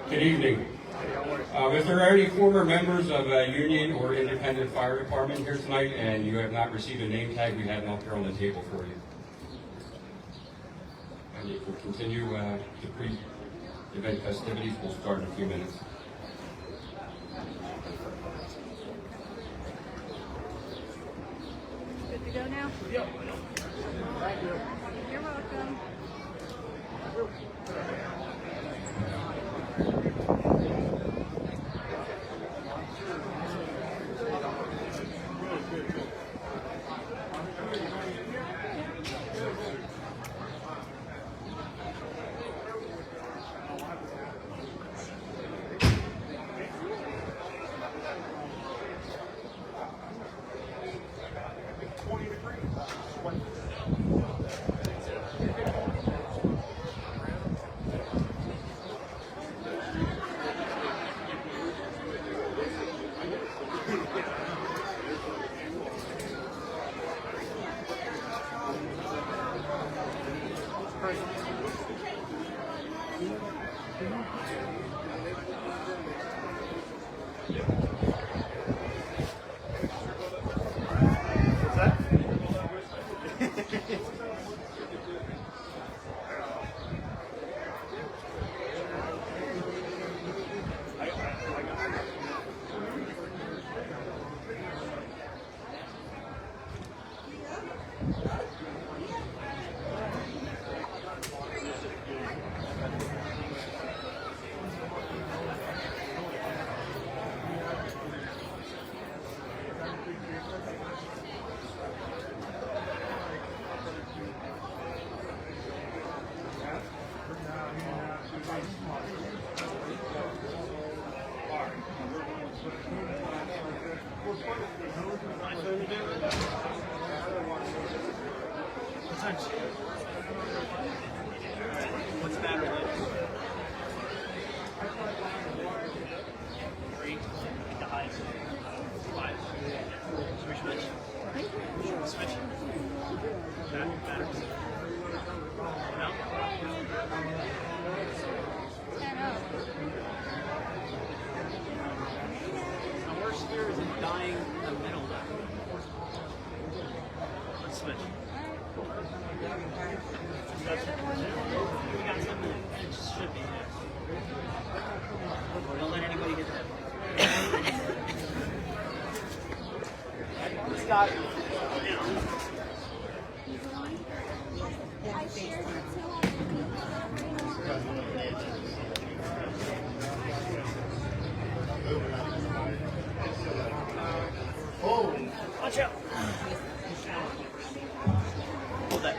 Good evening. If there are any former members of a union or independent fire department here tonight and you have not received a name tag, we have one here on the table for you. And you can continue the pre-event festivities. We'll start in a few minutes. Good to go now? Yep. Thank you. You're welcome. What's the matter with it? 3, the highest. 5. Switch. Switch. That matters. No? 10-0. The worst here is it dying in the middle. Let's switch. We got 10 minutes. It just should be there. Don't let anybody get that. Scott. Watch out. Hold that.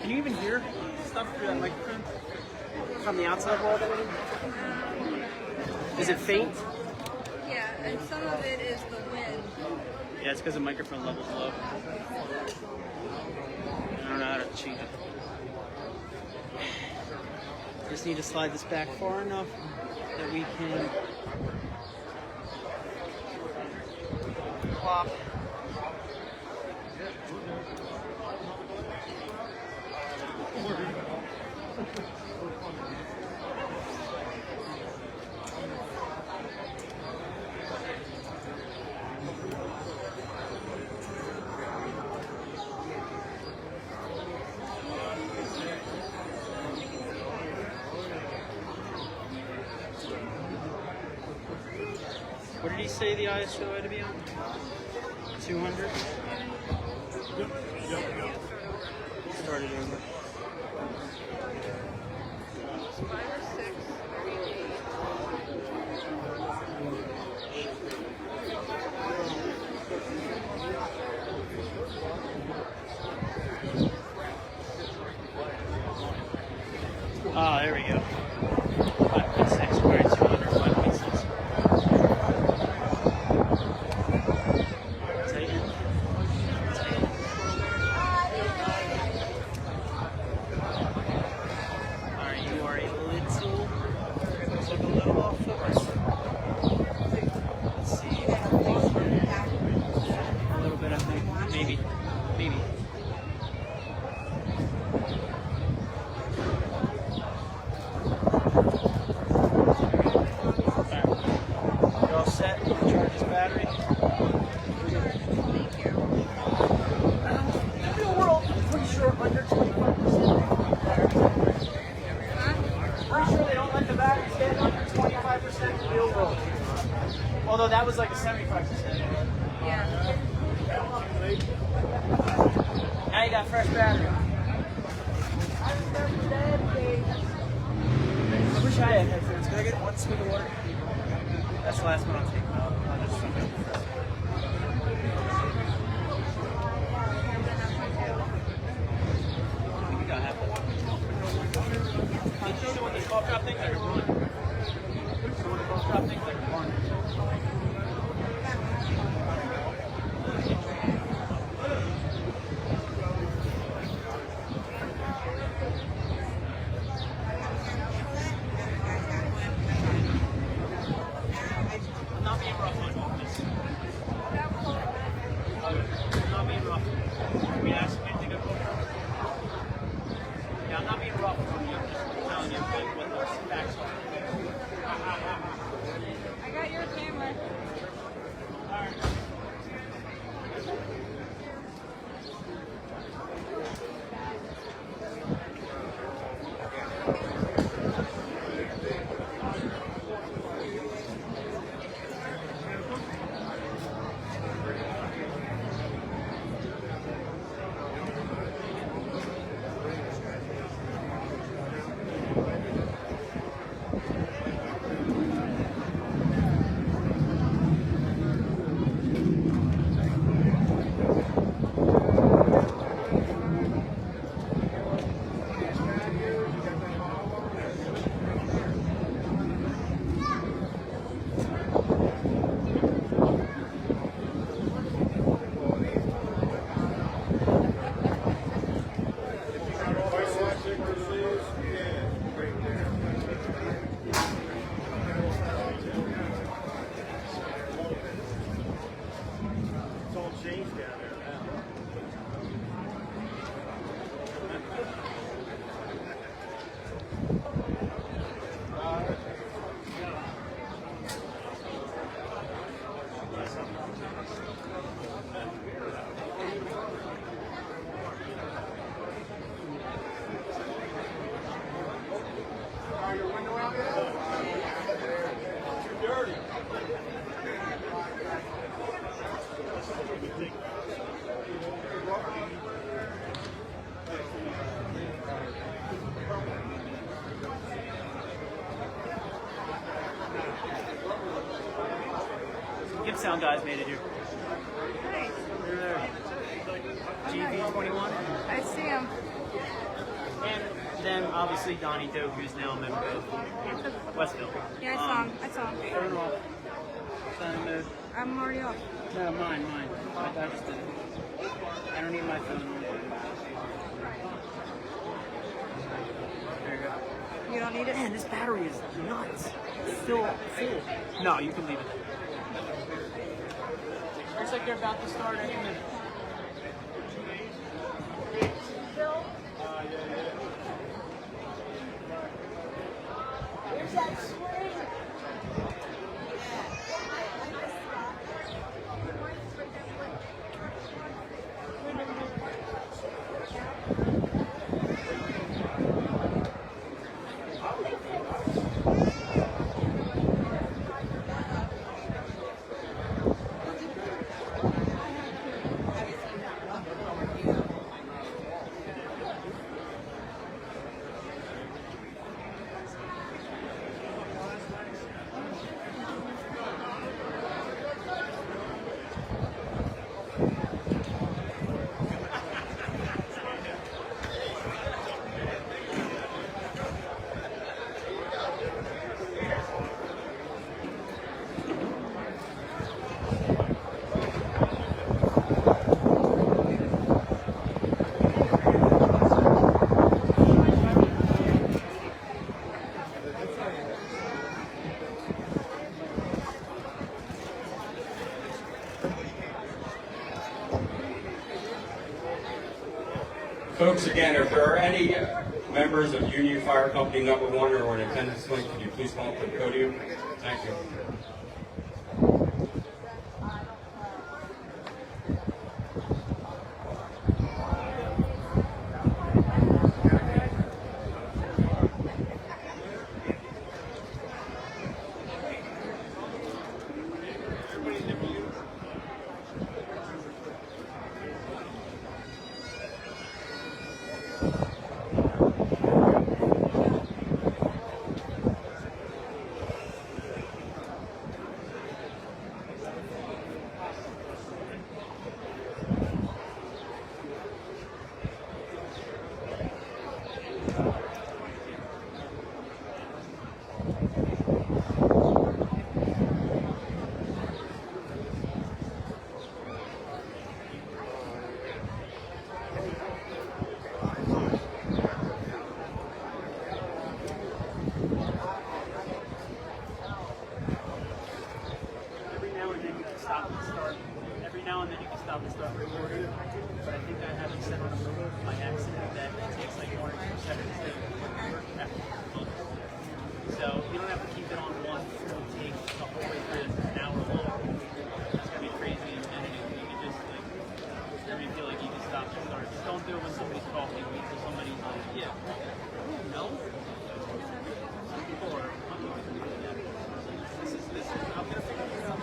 Can you even hear stuff through that microphone? From the outside wall that is it faint? Yeah, and some of it is the wind. Yeah, it's because the microphone level's low. I don't know how to change it. Just need to slide this back far enough that we can plop. What did he say the ISO had to be on? 200? Yep. Started over. 5 or 6, 38. Ah, there we go. 5.6. We're at 200. 5.6. Alright, you are a little. Looks like a little off focus. Let's see. A little bit, I think. Maybe. field goal. Although that was like a 75%. Yeah. Now you got fresh battery. I wish I had headphones. Can I get one scoop of water? That's the last one I'll take. I'll just you got half of it. Did you know what the cough drop things are? What the cough drop things are? I'm not being rough on this. I'm not being rough. Are we asking anything of Yeah, I'm not being rough on you. I'm just telling you what the facts are. I got your camera. Sound guys made it here. Nice. They're there. GV21. I see him. And then obviously Donnie Doe, who's now a member of Westville. Yeah, I saw him. I saw him. Turn off. Sign mode. I'm already off. No, mine. I just did it. I don't need my phone. There you go. You don't need it? Man, this battery is nuts. It's still full. No, you can leave it. Looks like they're about to start any minute. Where's that swing? Folks, again, if there are any members of Union Fire Company No.1 or an attendance link, could you please come up to the podium? Thank you. Every now and then you can stop and start recording, but I think I have it set on my accident that it takes like 1 or 2 seconds to work after the beat. So you don't have to keep it on one full take the whole way through an hour long. It's gonna be crazy and editing. You can just like, feel like you can stop and start. Just don't do it when somebody's talking. Wait till somebody's like, yeah, no. Some people are. This is. I'm gonna figure it out.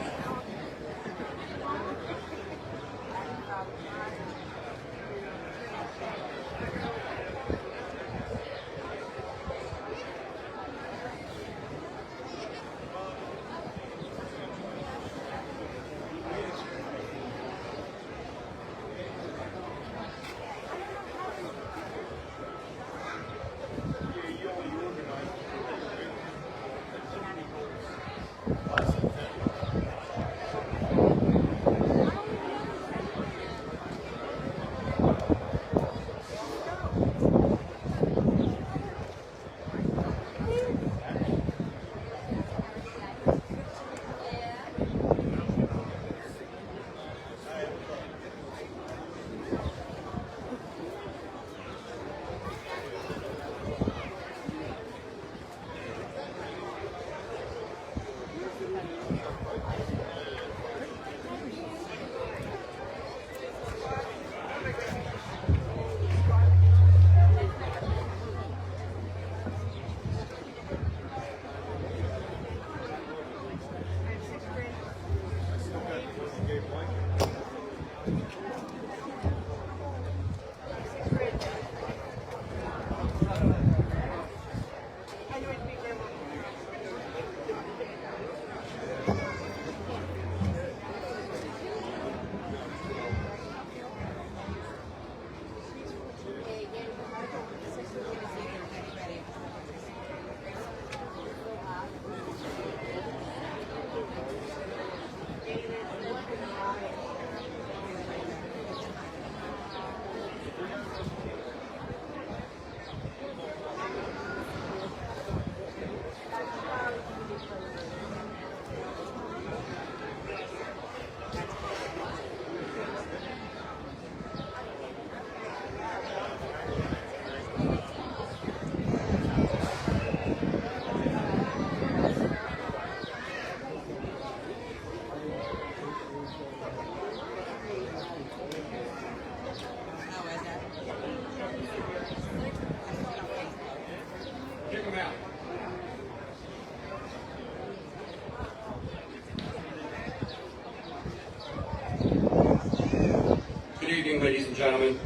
Good evening, ladies and gentlemen.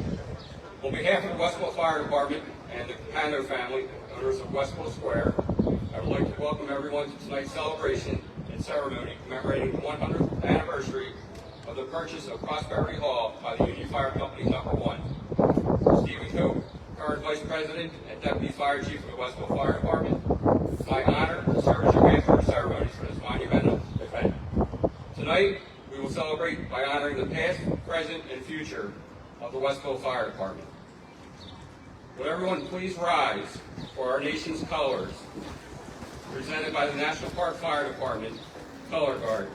On behalf of the Westville Fire Department and the Capano family, owners of Westville Square, I would like to welcome everyone to tonight's celebration and ceremony commemorating the 100th anniversary of the purchase of Prosperity Hall by the Union Fire Company No.1. Stephen Cope, current Vice President and Deputy Fire Chief of the Westville Fire Department, it's my honor to serve as your master of ceremonies for this monumental event. Tonight, we will celebrate by honoring the past, present, and future of the Westville Fire Department. Would everyone please rise for our nation's colors, presented by the National Park Fire Department Color Guard.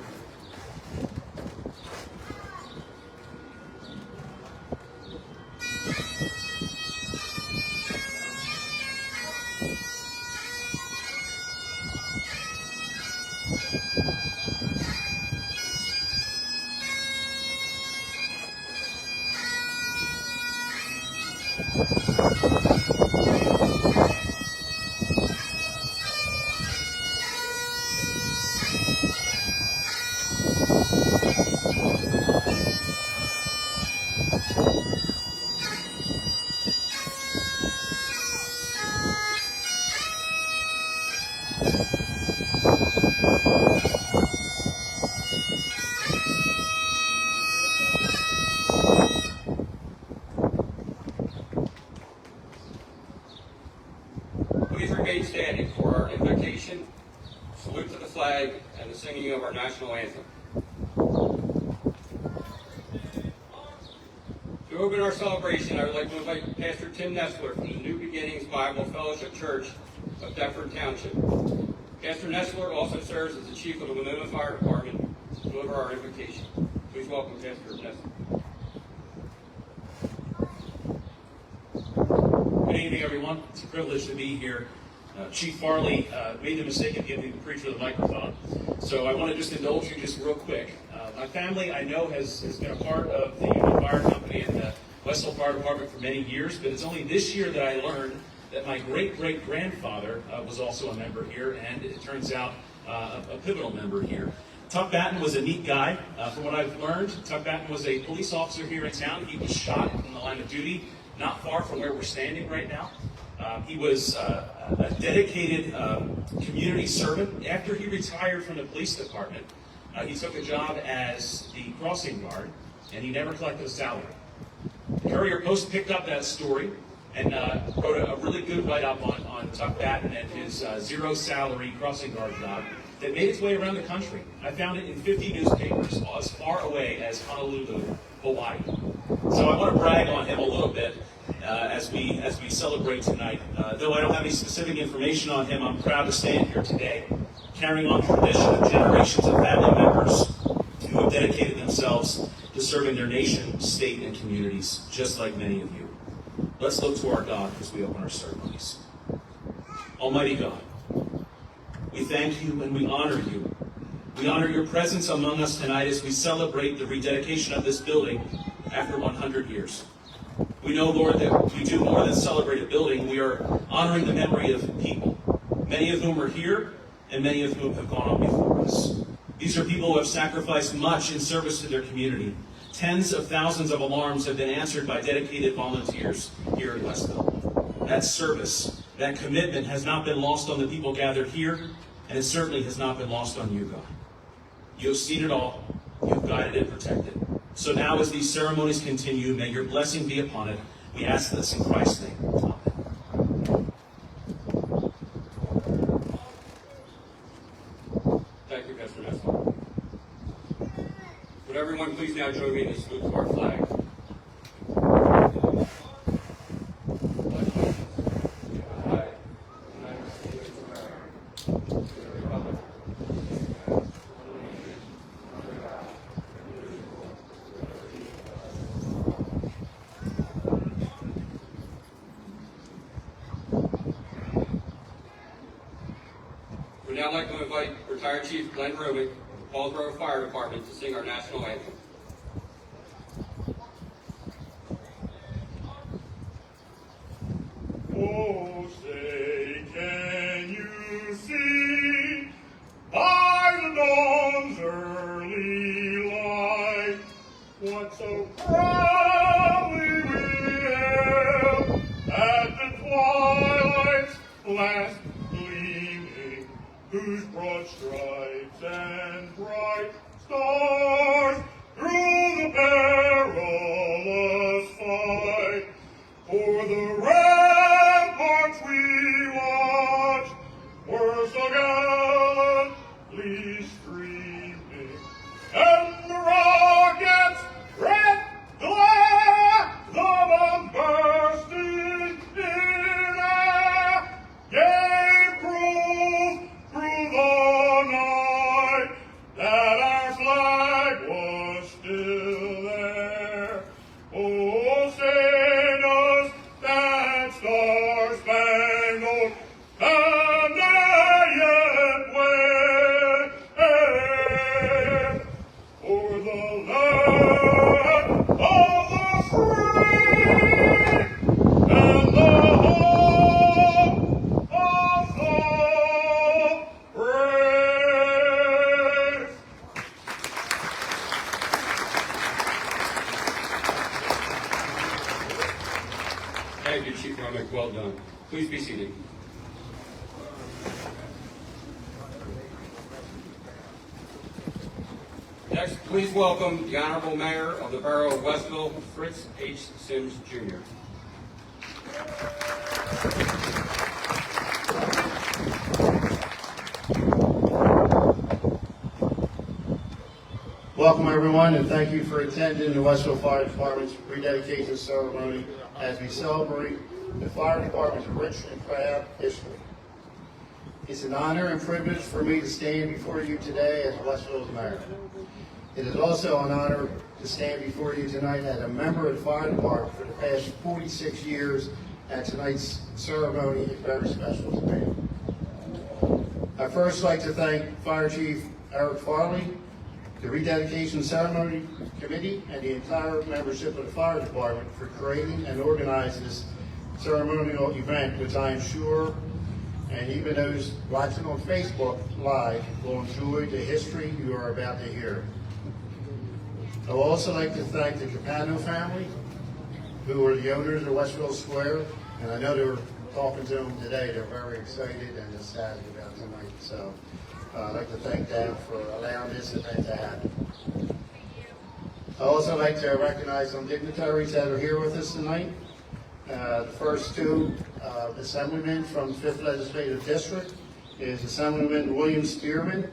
Please remain standing for our invocation flag and the singing of our national anthem. To open our celebration, I would like to invite Pastor Tim Nestler from the New Beginnings Bible Fellowship Church of Deptford Township. Pastor Nestler also serves as the chief of the Westville Fire Department to deliver our invitation. Please welcome Pastor Nestler. Good evening, everyone. It's a privilege to be here. Chief Farley made the mistake of giving the preacher the microphone, so I want to just indulge you just real quick. My family, I know, has been a part of the fire company and the Westville Fire Department for many years, but it's only this year that I learned that my great-great-grandfather was also a member here, and it turns out a pivotal member here. Tuck Batten was a neat guy. From what I've learned, Tuck Batten was a police officer here in town. He was shot in the line of duty, not far from where we're standing right now. He was a dedicated community servant. After he retired from the police department, he took a job as the crossing guard, and he never collected a salary. The Courier Post picked up that story and wrote a really good write-up on Tuck Batten and his zero-salary crossing guard job that made its way around the country. I found it in 50 newspapers as far away as Honolulu, Hawaii. So I want to brag on him a little bit as we celebrate tonight. Though I don't have any specific information on him, I'm proud to stand here today, carrying on the tradition of generations of family members who have dedicated themselves to serving their nation, state, and communities, just like many of you. Let's look to our God as we open our ceremonies. Almighty God, we thank you and we honor you. We honor your presence among us tonight as we celebrate the rededication of this building after 100 years. We know, Lord, that we do more than celebrate a building. We are honoring the memory of people, many of whom are here and many of whom have gone on before us. These are people who have sacrificed much in service to their community. Tens of thousands of alarms have been answered by dedicated volunteers here in Westville. That service, that commitment has not been lost on the people gathered here, and it certainly has not been lost on you, God. You have seen it all. You have guided and protected. So now as these ceremonies continue, may your blessing be upon it. We ask this in Christ's name. Amen. Thank you, Pastor Nestler. Would everyone please now join me in the salute to our flag? We'd now like to invite retired Chief Glenn Romick of the Broadway Fire Department to sing our national anthem. Oh, say, can you see by the dawn's early light what so proudly we hailed at the twilight's last gleaming, whose broad stripes and bright stars through the perilous fight for the ramparts we watched were so gallantly streaming, and the rockets' red glare, the bomb bursting in air, gave proof through the night that our flag was still there. Oh, say does that star-spangled banner yet wave o'er the land of the free and the home of the brave? Thank you, Chief Romick. Well done. Please be seated. Next, please welcome the Honorable Mayor of the Borough of Westville, Fritz H. Sims, Jr. Welcome everyone, and thank you for attending the Westville Fire Department's rededication ceremony as we celebrate the fire department's rich and proud history. It's an honor and privilege for me to stand before you today as Westville's mayor. It is also an honor to stand before you tonight as a member of the fire department for the past 46 years, and tonight's ceremony is very special to me. I'd first like to thank Fire Chief Eric Farley, the rededication ceremony committee, and the entire membership of the fire department for creating and organizing this ceremonial event, which I am sure, and even those watching on Facebook Live, will enjoy the history you are about to hear. I would also like to thank the Capano family, who are the owners of Westville Square, and I know they were talking to them today. They're very excited and ecstatic about tonight. So I'd like to thank them for allowing this event to happen. I'd also like to recognize some dignitaries that are here with us tonight. The first two assemblymen from the 5th Legislative District is Assemblyman William Spearman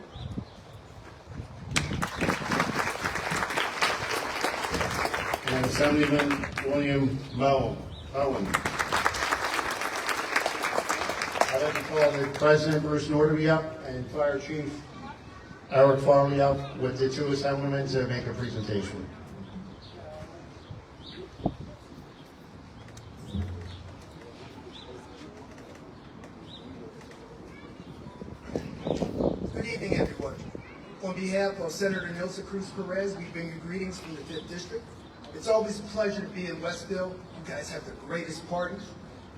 and Assemblyman William Mowen. I'd like to call the President Bruce Norderby up and Fire Chief Eric Farley up with the two assemblymen to make a presentation. Good evening, everyone. On behalf of Senator Nelson Cruz Perez, we bring you greetings from the 5th District. It's always a pleasure to be in Westville. You guys have the greatest party.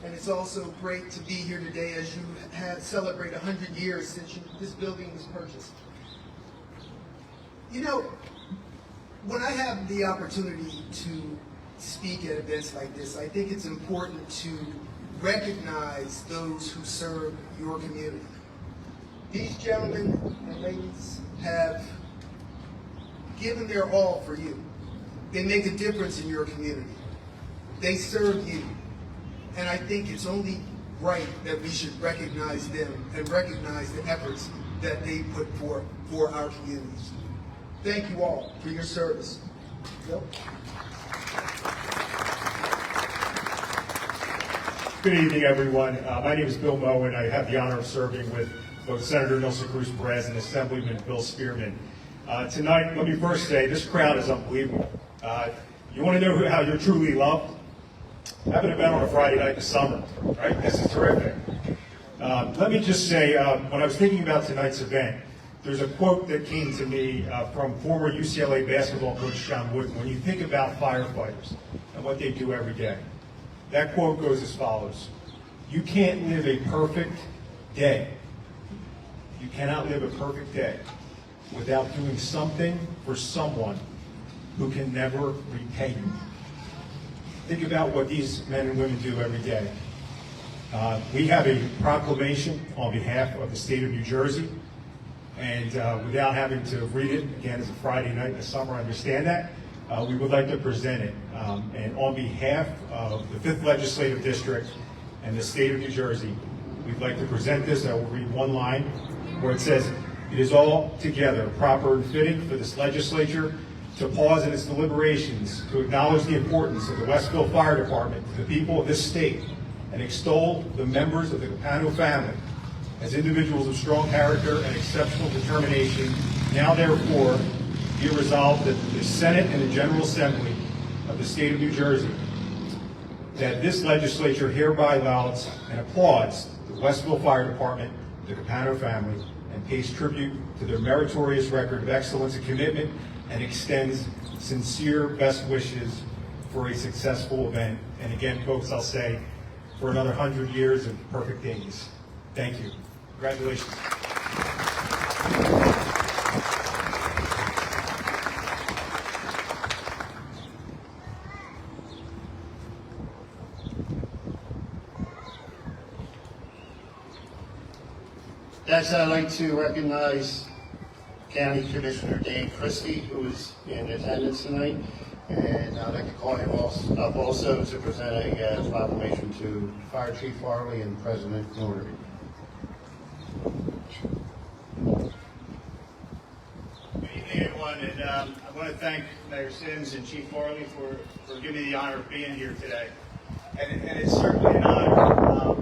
And it's also great to be here today as you have celebrated 100 years since this building was purchased. You know, when I have the opportunity to speak at events like this, I think it's important to recognize those who serve your community. These gentlemen and ladies have given their all for you. They make a difference in your community. They serve you. And I think it's only right that we should recognize them and recognize the efforts that they put forth for our communities. Thank you all for your service. Bill? Good evening, everyone. My name is Bill Mowen. I have the honor of serving with both Senator Nelson Cruz Perez and Assemblyman Bill Spearman. Tonight, let me first say, this crowd is unbelievable. You want to know how you're truly loved? Have an event on a Friday night in the summer, right? This is terrific. Let me just say, when I was thinking about tonight's event, there's a quote that came to me from former UCLA basketball coach John Wooden. When you think about firefighters and what they do every day, that quote goes as follows: you can't live a perfect day. You cannot live a perfect day without doing something for someone who can never repay you. Think about what these men and women do every day. We have a proclamation on behalf of the state of New Jersey, and without having to read it, again, it's a Friday night in the summer, I understand that, we would like to present it. And on behalf of the 5th Legislative District and the state of New Jersey, we'd like to present this. I will read one line where it says, "It is altogether proper and fitting for this legislature to pause in its deliberations to acknowledge the importance of the Westville Fire Department to the people of this state and extol the members of the Capano family as individuals of strong character and exceptional determination. Now therefore be it resolved that the Senate and the General Assembly of the state of New Jersey, that this legislature hereby allows and applauds the Westville Fire Department, the Capano family, and pays tribute to their meritorious record of excellence and commitment, and extends sincere best wishes for a successful event." And again, folks, I'll say, for another 100 years of perfect days. Thank you. Congratulations. Next, I'd like to recognize County Commissioner Dan Christie, who is in attendance tonight, and I'd like to call him up also to present a proclamation to Fire Chief Farley and President Norderby. Good evening, everyone, and I want to thank Mayor Sims and Chief Farley for giving me the honor of being here today. And it's certainly an honor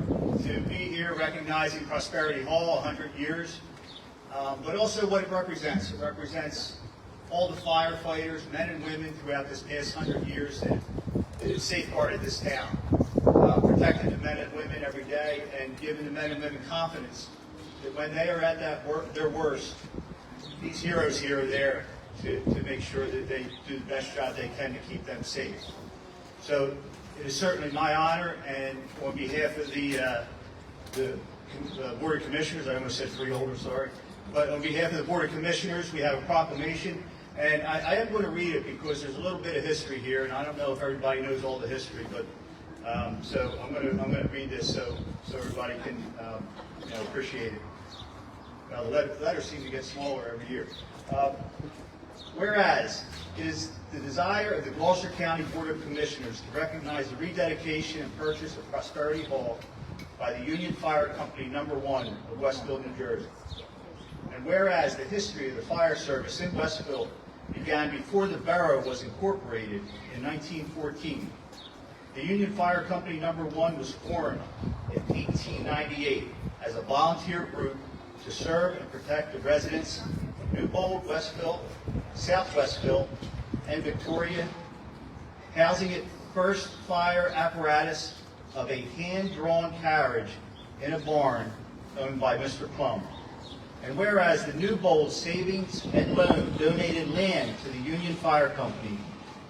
to be here recognizing Prosperity Hall, 100 years, but also what it represents. It represents all the firefighters, men and women throughout this past 100 years that have safeguarded this town, protecting the men and women every day and giving the men and women confidence that when they are at their worst, these heroes here are there to make sure that they do the best job they can to keep them safe. So it is certainly my honor, and on behalf of the Board of Commissioners, I almost said freeholders, sorry, but on behalf of the Board of Commissioners, we have a proclamation, and I am going to read it because there's a little bit of history here, and I don't know if everybody knows all the history, but so I'm going to read this so everybody can appreciate it. Now, the letters seem to get smaller every year. Whereas it is the desire of the Gloucester County Board of Commissioners to recognize the rededication and purchase of Prosperity Hall by the Union Fire Company No. 1 of Westville, New Jersey. And whereas the history of the fire service in Westville began before the borough was incorporated in 1914. The Union Fire Company No. 1 was formed in 1898 as a volunteer group to serve and protect the residents of Newbold, Westville, South Westville, and Victoria, housing it first fire apparatus of a hand-drawn carriage in a barn owned by Mr. Plum. And whereas the Newbold Savings and Loan donated land to the Union Fire Company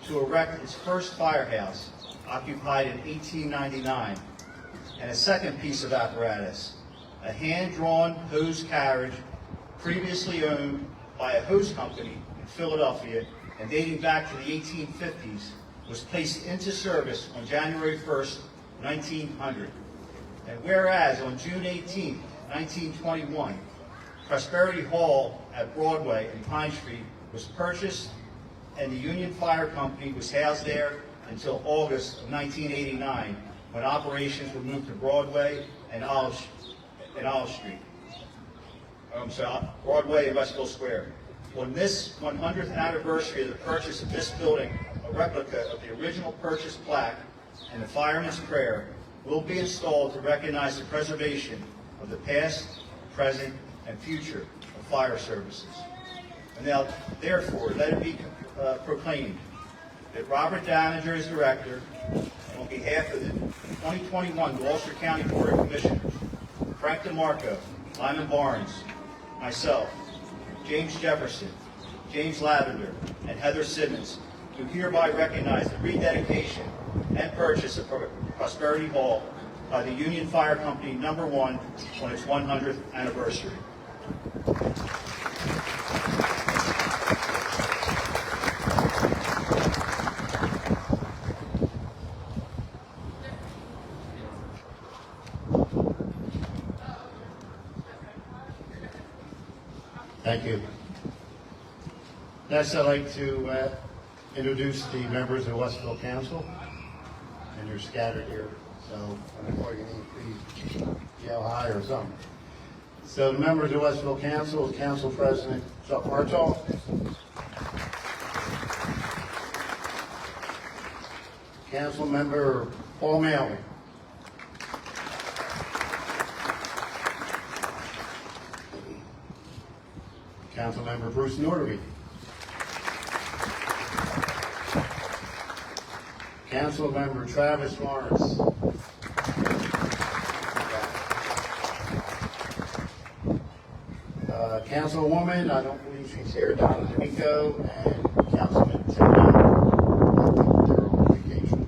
to erect its first firehouse, occupied in 1899, and a second piece of apparatus, a hand-drawn hose carriage previously owned by a hose company in Philadelphia and dating back to the 1850s, was placed into service on January 1st, 1900. And whereas on June 18th, 1921, Prosperity Hall at Broadway and Pine Street was purchased, and the Union Fire Company was housed there until August of 1989, when operations were moved to Broadway and Olive Street. Broadway and Westville Square. On this 100th anniversary of the purchase of this building, a replica of the original purchase plaque and the Fireman's Prayer will be installed to recognize the preservation of the past, present, and future of fire services. And now, therefore, let it be proclaimed that Robert Daninger is director, and on behalf of the 2021 Gloucester County Board of Commissioners, Frank DeMarco, Lyman Barnes, myself, James Jefferson, James Lavender, and Heather Simmons, do hereby recognize the rededication and purchase of Prosperity Hall by the Union Fire Company No. 1 on its 100th anniversary. Thank you. Next, I'd like to introduce the members of Westville Council, and they're scattered here, so I'm going to please yell hi or something. So the members of Westville Council is Council President Chuck Martall, Council Member Paul Maley, Councilmember Bruce Norderby, Councilmember Travis Lawrence, Councilwoman, I don't believe she's here, Donna D'Amico, and Councilman Tim Dunn. I think they're on vacation.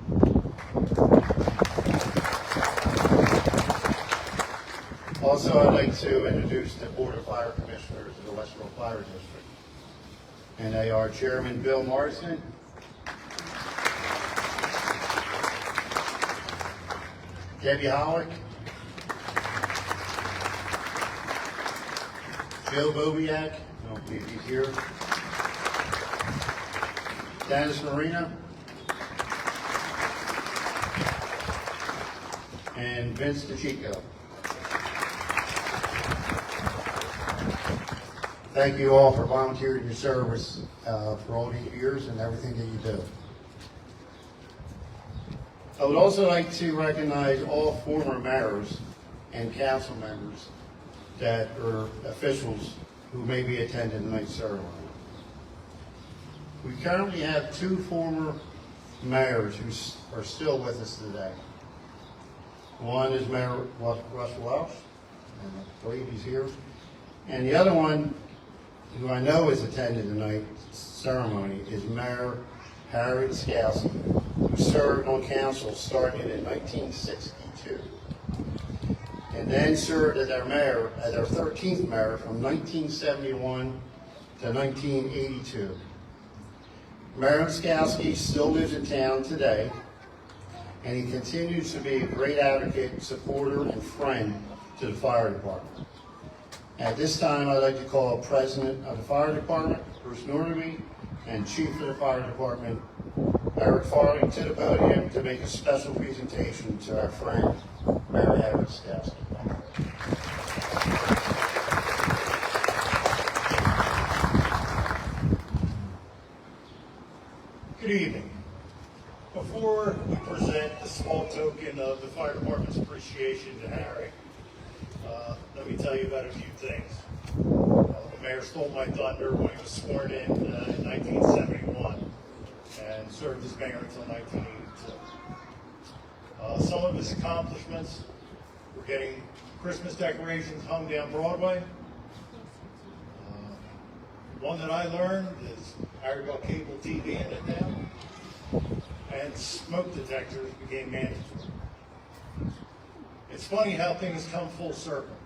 Also, I'd like to introduce the Board of Fire Commissioners of the Westville Fire District. And they are Chairman Bill Morrison, Debbie Hollick, Joe Bobiak, I don't believe he's here, Dennis Marina, and Vince DeChico. thank you all for volunteering your service for all these years and everything that you do. I would also like to recognize all former mayors and council members that are officials who may be attending tonight's ceremony. We currently have 2 former mayors who are still with us today. One is Mayor Russ Welch, and I believe he's here. And the other one, who I know is attending tonight's ceremony, is Mayor Harry Scalzi, who served on council starting in 1962. And then served as our mayor, as our 13th mayor from 1971 to 1982. Mayor Scalzi still lives in town today, and he continues to be a great advocate, supporter, and friend to the fire department. At this time, I'd like to call President of the Fire Department, Bruce Norderby, and Chief of the Fire Department, Eric Farley, to the podium to make a special presentation to our friend, Mayor Harry Scalzi. Good evening. Before we present a small token of the fire department's appreciation to Harry, let me tell you about a few things. The mayor stole my thunder when he was sworn in 1971 and served as mayor until 1982. Some of his accomplishments were getting Christmas decorations hung down Broadway. One that I learned is Harry got cable TV in it now, and smoke detectors became mandatory. It's funny how things come full circle.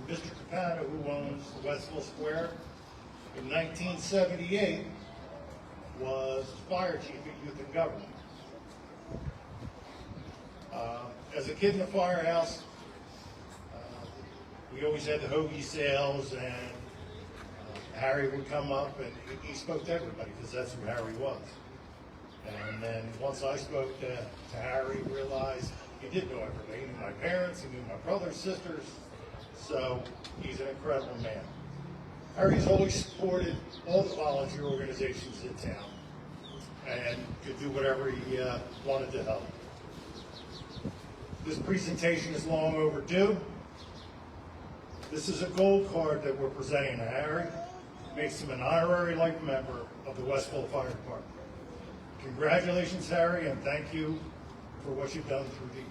Mr. Capano, who owns the Westville Square, in 1978 was fire chief at Youth and Government. As a kid in the firehouse, we always had the hoagie sales, and Harry would come up and he spoke to everybody because that's who Harry was. And then once I spoke to Harry, realized he did know everybody. He knew my parents, he knew my brothers, sisters, so he's an incredible man. Harry's always supported all the volunteer organizations in town and could do whatever he wanted to help. This presentation is long overdue. This is a gold card that we're presenting to Harry. Makes him an honorary life member of the Westville Fire Department. Congratulations, Harry, and thank you for what you've done through the years.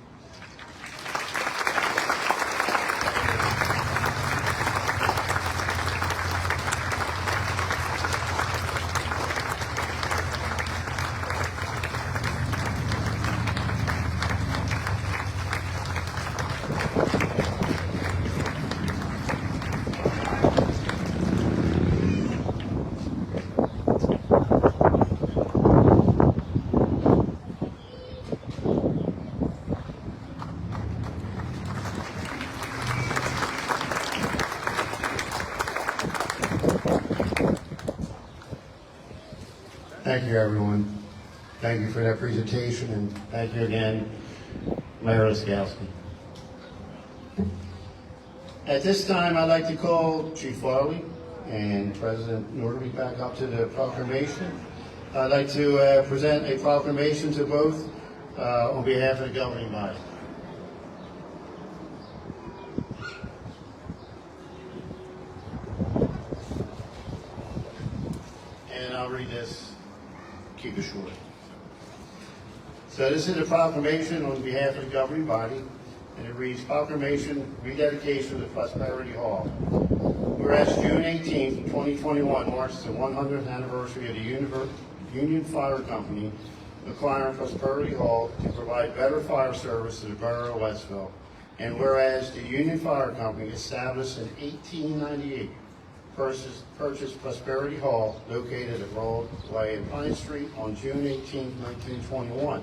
Thank you, everyone. Thank you for that presentation, and thank you again, Mayor Scalzi. At this time, I'd like to call Chief Farley and President Norderby back up to the proclamation. I'd like to present a proclamation to both on behalf of the governing body. And I'll read this. Keep it short. So this is a proclamation on behalf of the governing body, and it reads, Proclamation, Rededication of Prosperity Hall. Whereas June 18, 2021 marks the 100th anniversary of the Union Fire Company acquiring Prosperity Hall to provide better fire service to the borough of Westville. And whereas the Union Fire Company, established in 1898, purchased Prosperity Hall, located at Broadway and Pine Street on June 18, 1921.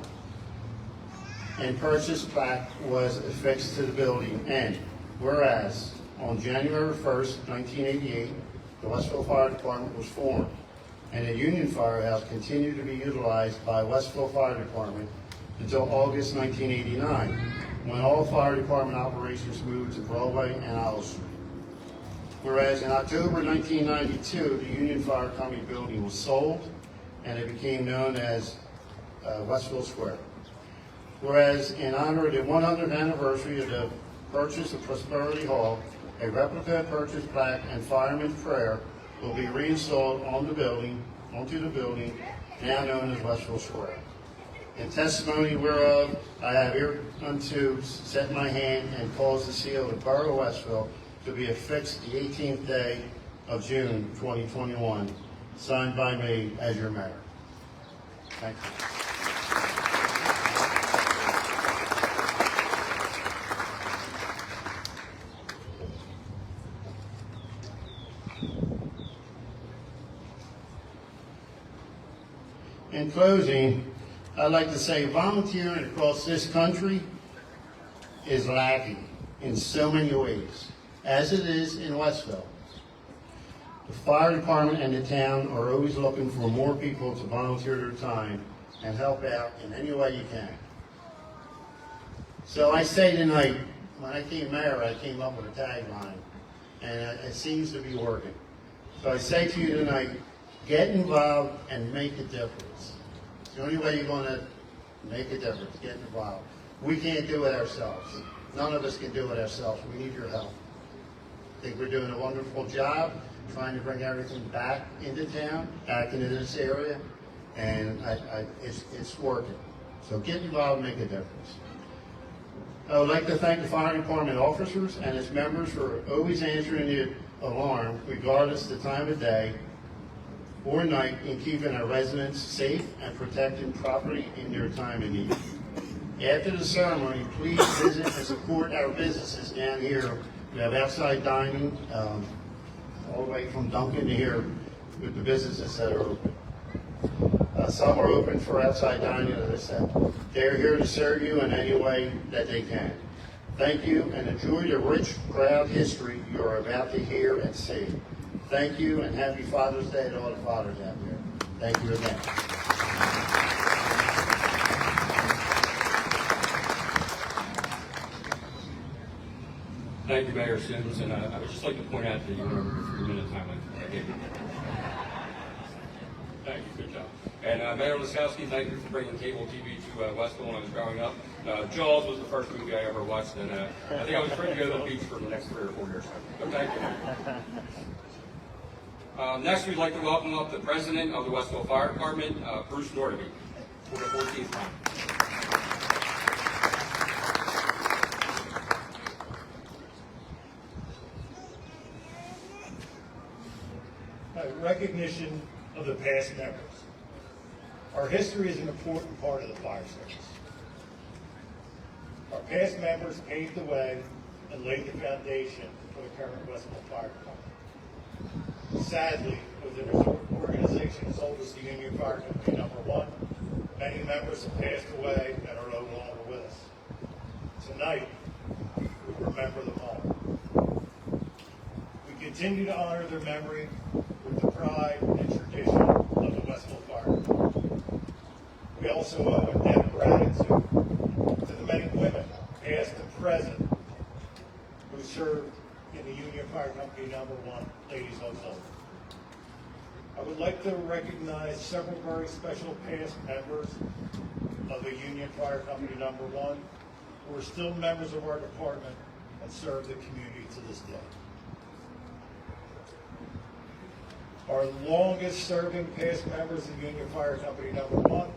And purchase plaque was affixed to the building. And whereas on January 1st, 1988, the Westville Fire Department was formed, and the Union Firehouse continued to be utilized by Westville Fire Department until August 1989, when all fire department operations moved to Broadway and Olive Street. Whereas in October 1992, the Union Fire Company building was sold and it became known as Westville Square. Whereas in honor of the 100th anniversary of the purchase of Prosperity Hall, a replica purchase plaque and fireman's prayer will be reinstalled onto the building, now known as Westville Square. In testimony whereof, I have hereunto set my hand and caused the seal of the Borough of Westville to be affixed the 18th day of June 2021, signed by me as your mayor. Thank you. In closing, I'd like to say volunteering across this country is lacking in so many ways, as it is in Westville. The fire department and the town are always looking for more people to volunteer their time and help out in any way you can. So I say tonight, when I came mayor, I came up with a tagline, and it seems to be working. So I say to you tonight, get involved and make a difference. It's the only way you're going to make a difference, get involved. We can't do it ourselves. None of us can do it ourselves. We need your help. I think we're doing a wonderful job trying to bring everything back into town, back into this area, and it's working. So get involved and make a difference. I would like to thank the fire department officers and its members for always answering the alarm, regardless of the time of day or night, in keeping our residents safe and protecting property in their time of need. After the ceremony, please visit and support our businesses down here. We have outside dining, all the way from Duncan to here with the businesses that are open. Some are open for outside dining, as I said. They're here to serve you in any way that they can. Thank you, and enjoy the rich, proud history you are about to hear and see. Thank you, and happy Father's Day to all the fathers out there. Thank you again. Thank you, Mayor Sims, and I would just like to point out that you were over the 3-minute time I gave you. Thank you, good job. And Mayor Laskowski, thank you for bringing cable TV to Westville when I was growing up. Jaws was the first movie I ever watched, and I think I was ready to go to the beach for the next 3 or 4 years. So thank you. Next, we'd like to welcome up the President of the Westville Fire Department, Bruce Nordaby, for the 14th time. Recognition of the past members. Our history is an important part of the fire service. Our past members paved the way and laid the foundation for the current Westville Fire Department. Sadly, within an organization as old as the Union Fire Company No.1, many members have passed away and are no longer with us. Tonight, we remember them all. We continue to honor their memory with the pride and tradition of the Westville Fire Department. We also owe a debt of gratitude to the men and women, past and present, who served in the Union Fire Company No.1 Ladies Auxiliary. I would like to recognize several very special past members of the Union Fire Company No.1 who are still members of our department and serve the community to this day. Our longest serving past members of Union Fire Company No.1,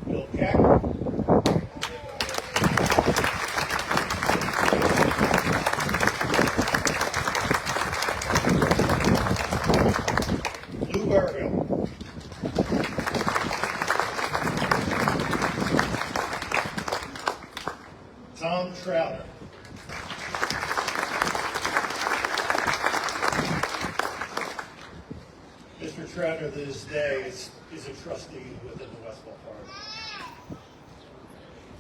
Bill Keck, Lou Burgill, Tom Trouter, Mr. Trouter to this day is a trustee within the Westville Fire Department.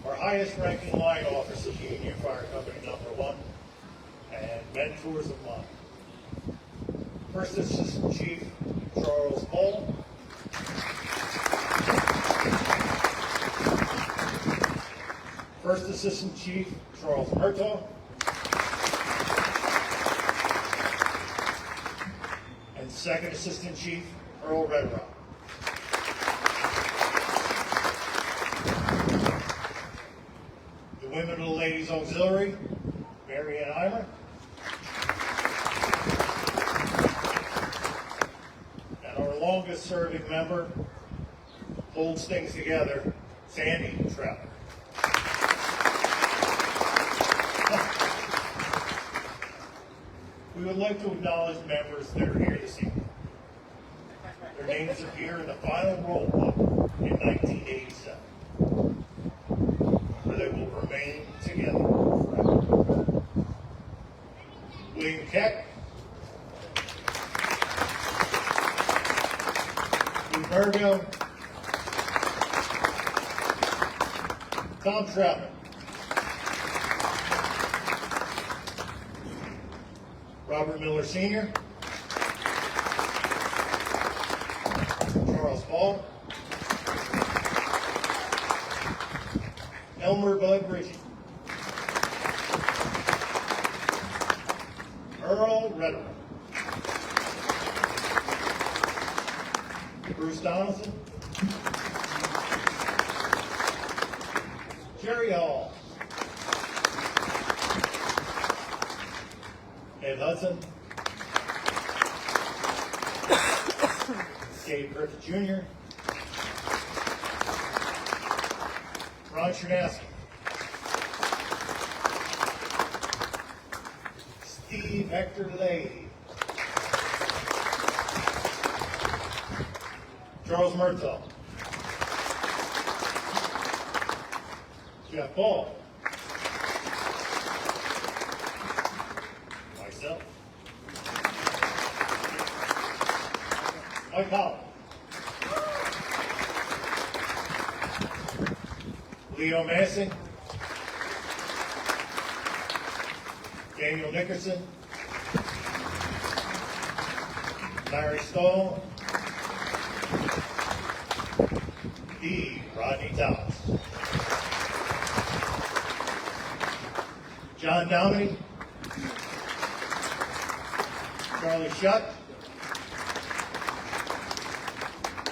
Our highest ranking line officer of the Union Fire Company No.1 and mentors of mine. First Assistant Chief Charles Hull, First Assistant Chief Charles Murtaugh, Second Assistant Chief Earl Redrock. The Women of the Ladies Auxiliary, Mary Ann Eimer. And our longest serving member, holds things together, Sandy Trout. We would like to acknowledge members that are here this evening. Their names appear in the final roll book in 1987, where they will remain together forever. William Keck, Lou Virgo, Tom Troutman, Robert Miller Sr., Charles Ball, Elmer Bud Ritchie, Earl Redder, Bruce Donaldson, Jerry Hall, Ed Hudson, Dave Griffith Jr., Ron Chernowski, Steve Hector Lay, Charles Murtaugh, Jeff Ball, myself, Mike Holland, Leo Massing, Daniel Nickerson, Larry Stahl, D. Rodney Thomas, John Dominey, Charlie Shutt,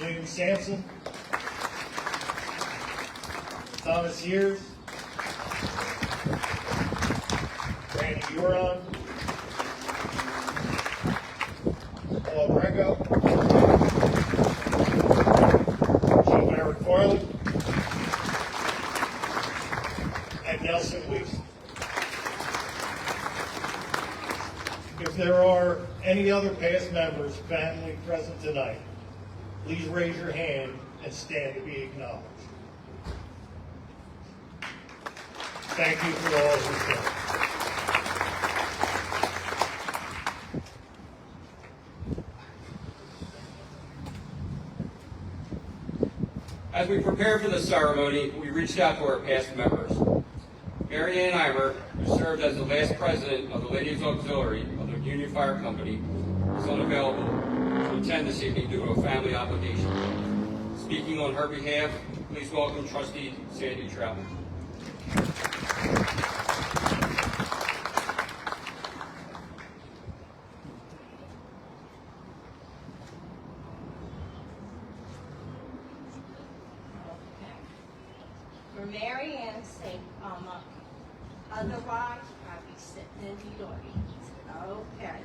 William Sampson, Thomas Years, Randy Huron, Paul Greco, Chief Eric Farley, and Nelson Weiss. If there are any other past members, family present tonight, please raise your hand and stand to be acknowledged. Thank you for all who served. As we prepare for this ceremony, we reached out to our past members. Mary Ann Eimer, who served as the last president of the Ladies Auxiliary of the Union Fire Company, is unavailable to attend this evening due to a family obligation. Speaking on her behalf, please welcome Trustee Sandy Troutman. For Mary Ann's sake, otherwise I'll be sitting in the audience. Okay.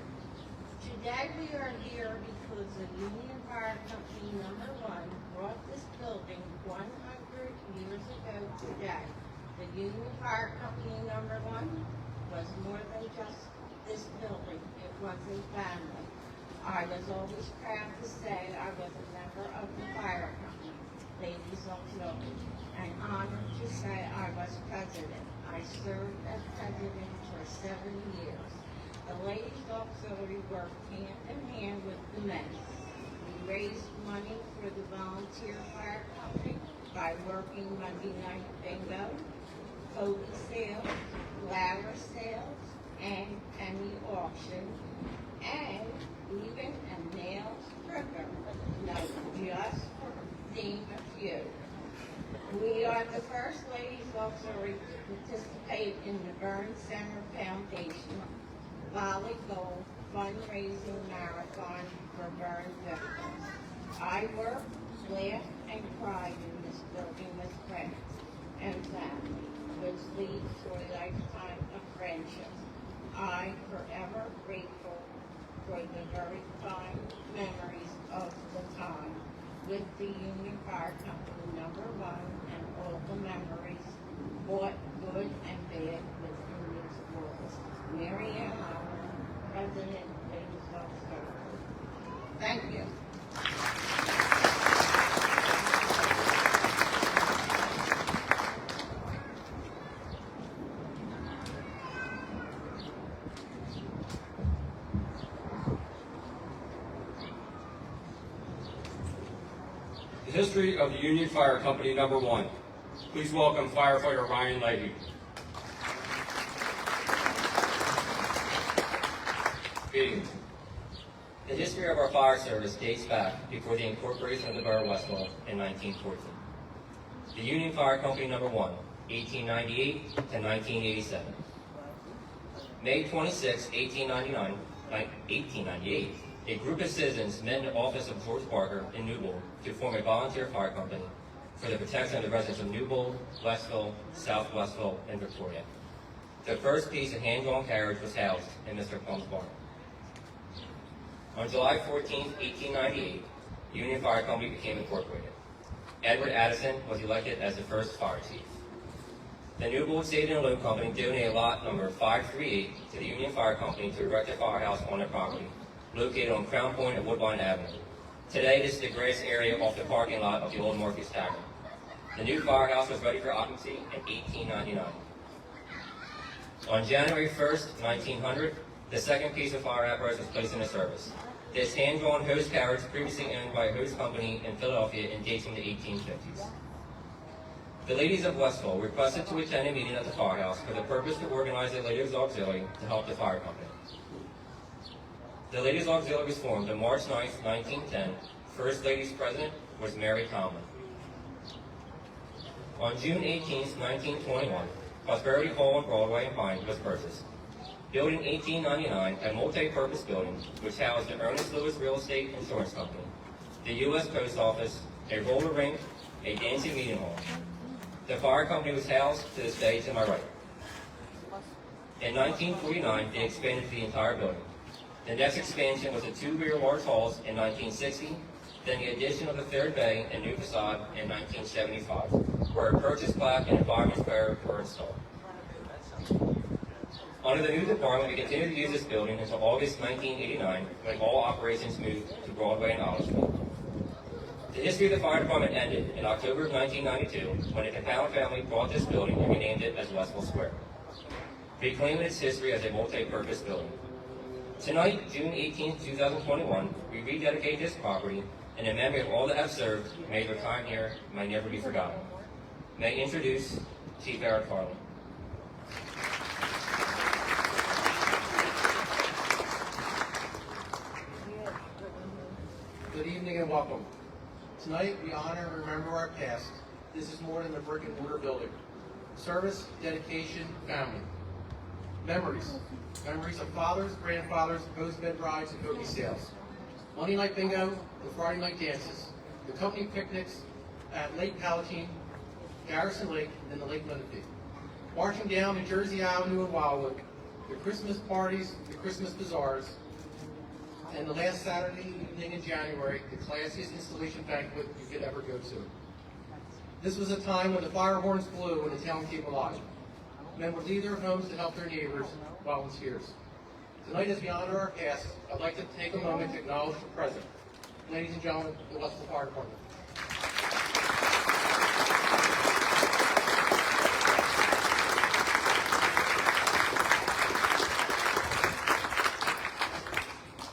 Today we are here because the Union Fire Company #1 brought this building 100 years ago today. The Union Fire Company #1 was more than just this building. It was a family. I was always proud to say I was a member of the fire company, Ladies Auxiliary, and honored to say I was president. I served as president for 7 years. The Ladies Auxiliary worked hand in hand with the men. We raised money for the volunteer fire company by working Monday night bingo, Kobe sales, flower sales, and penny auction, and even a nail stripper. No, just to name a few. We are the first Ladies Auxiliary to participate in the Burn Center Foundation volleyball fundraising marathon for burn victims. I work, laugh, and cry in this building with friends and family, which leads to a lifetime of friendship. I'm forever grateful for the very fine memories of the time with the Union Fire Company #1 and all the memories, both good and bad, within these walls. Mary Ann Howard, President, Ladies of Service. Thank you. The history of the Union Fire Company #1. Please welcome firefighter Ryan Leahy. Greetings. The history of our fire service dates back before the incorporation of the Borough of Westville in 1914. The Union Fire Company #1, 1898 to 1987. May 26, 1898, a group of citizens met in the office of George Parker in Newbold to form a volunteer fire company for the protection of the residents of Newbold, Westville, South Westville, and Victoria. The first piece of hand-drawn carriage was housed in Mr. Plum's barn. On July 14, 1898, the Union Fire Company became incorporated. Edward Addison was elected as the first fire chief. The Newbold Saving and Loan Company donated lot number 538 to the Union Fire Company to erect a firehouse on their property, located on Crown Point and Woodbine Avenue. Today, this is the grass area off the parking lot of the old Murphy's Tavern. The new firehouse was ready for occupancy in 1899. On January 1st, 1900, the second piece of fire apparatus was placed into service. This hand-drawn hose carriage previously owned by a hose company in Philadelphia and dates from the 1850s. The ladies of Westville requested to attend a meeting at the firehouse for the purpose to organize a ladies' auxiliary to help the fire company. The ladies' auxiliary was formed on March 9, 1910. First ladies president was Mary Tomlin. On June 18, 1921, Prosperity Hall on Broadway and Pine was purchased. Built in 1899, a multi-purpose building which housed the Ernest Lewis Real Estate Insurance Company, the U.S. Post Office, a roller rink, a dancing meeting hall. The fire company was housed to this day to my right. In 1949, they expanded the entire building. The next expansion was the two rear large halls in 1960, then the addition of the third bay and new facade in 1975, where a purchase plaque and environment sprayer were installed. Under the new department, we continued to use this building until August 1989, when all operations moved to Broadway and Olive Street. The history of the fire department ended in October of 1992, when the Capel family bought this building and renamed it as Westville Square, reclaiming its history as a multi-purpose building. Tonight, June 18, 2021, we rededicate this property in memory of all that have served. May their time here may never be forgotten. May I introduce Chief Eric Farley. Good evening and welcome. Tonight we honor and remember our past. This is more than a brick and mortar building. Service, dedication, family. Memories. Memories of fathers, grandfathers, post-bed rides, and cookie sales. Monday night bingo, the Friday night dances. The company picnics at Lake Palatine, Garrison Lake, and the Lake Menifee. Marching down New Jersey Avenue in Wildwood. The Christmas parties, the Christmas bazaars, and the last Saturday evening in January, the classiest installation banquet you could ever go to. This was a time when the fire horns blew and the town came alive. Men would leave their homes to help their neighbors, volunteers. Tonight, as we honor our past, I'd like to take a moment to acknowledge the present. Ladies and gentlemen, the Westville Fire Department.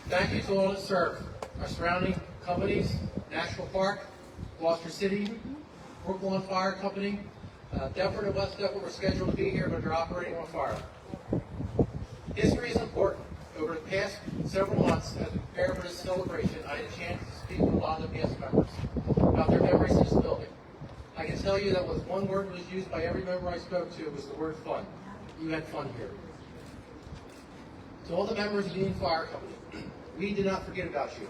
Thank you to all that served. Our surrounding companies, National Park, Gloucester City, Brooklyn Fire Company, Deptford and West Deptford were scheduled to be here, but they're operating on fire. History is important. Over the past several months, as we prepare for this celebration, I had a chance to speak with a lot of the past members about their memories of this building. I can tell you that was one word that was used by every member I spoke to was the word fun. You had fun here. To all the members of the Union Fire Company, we did not forget about you.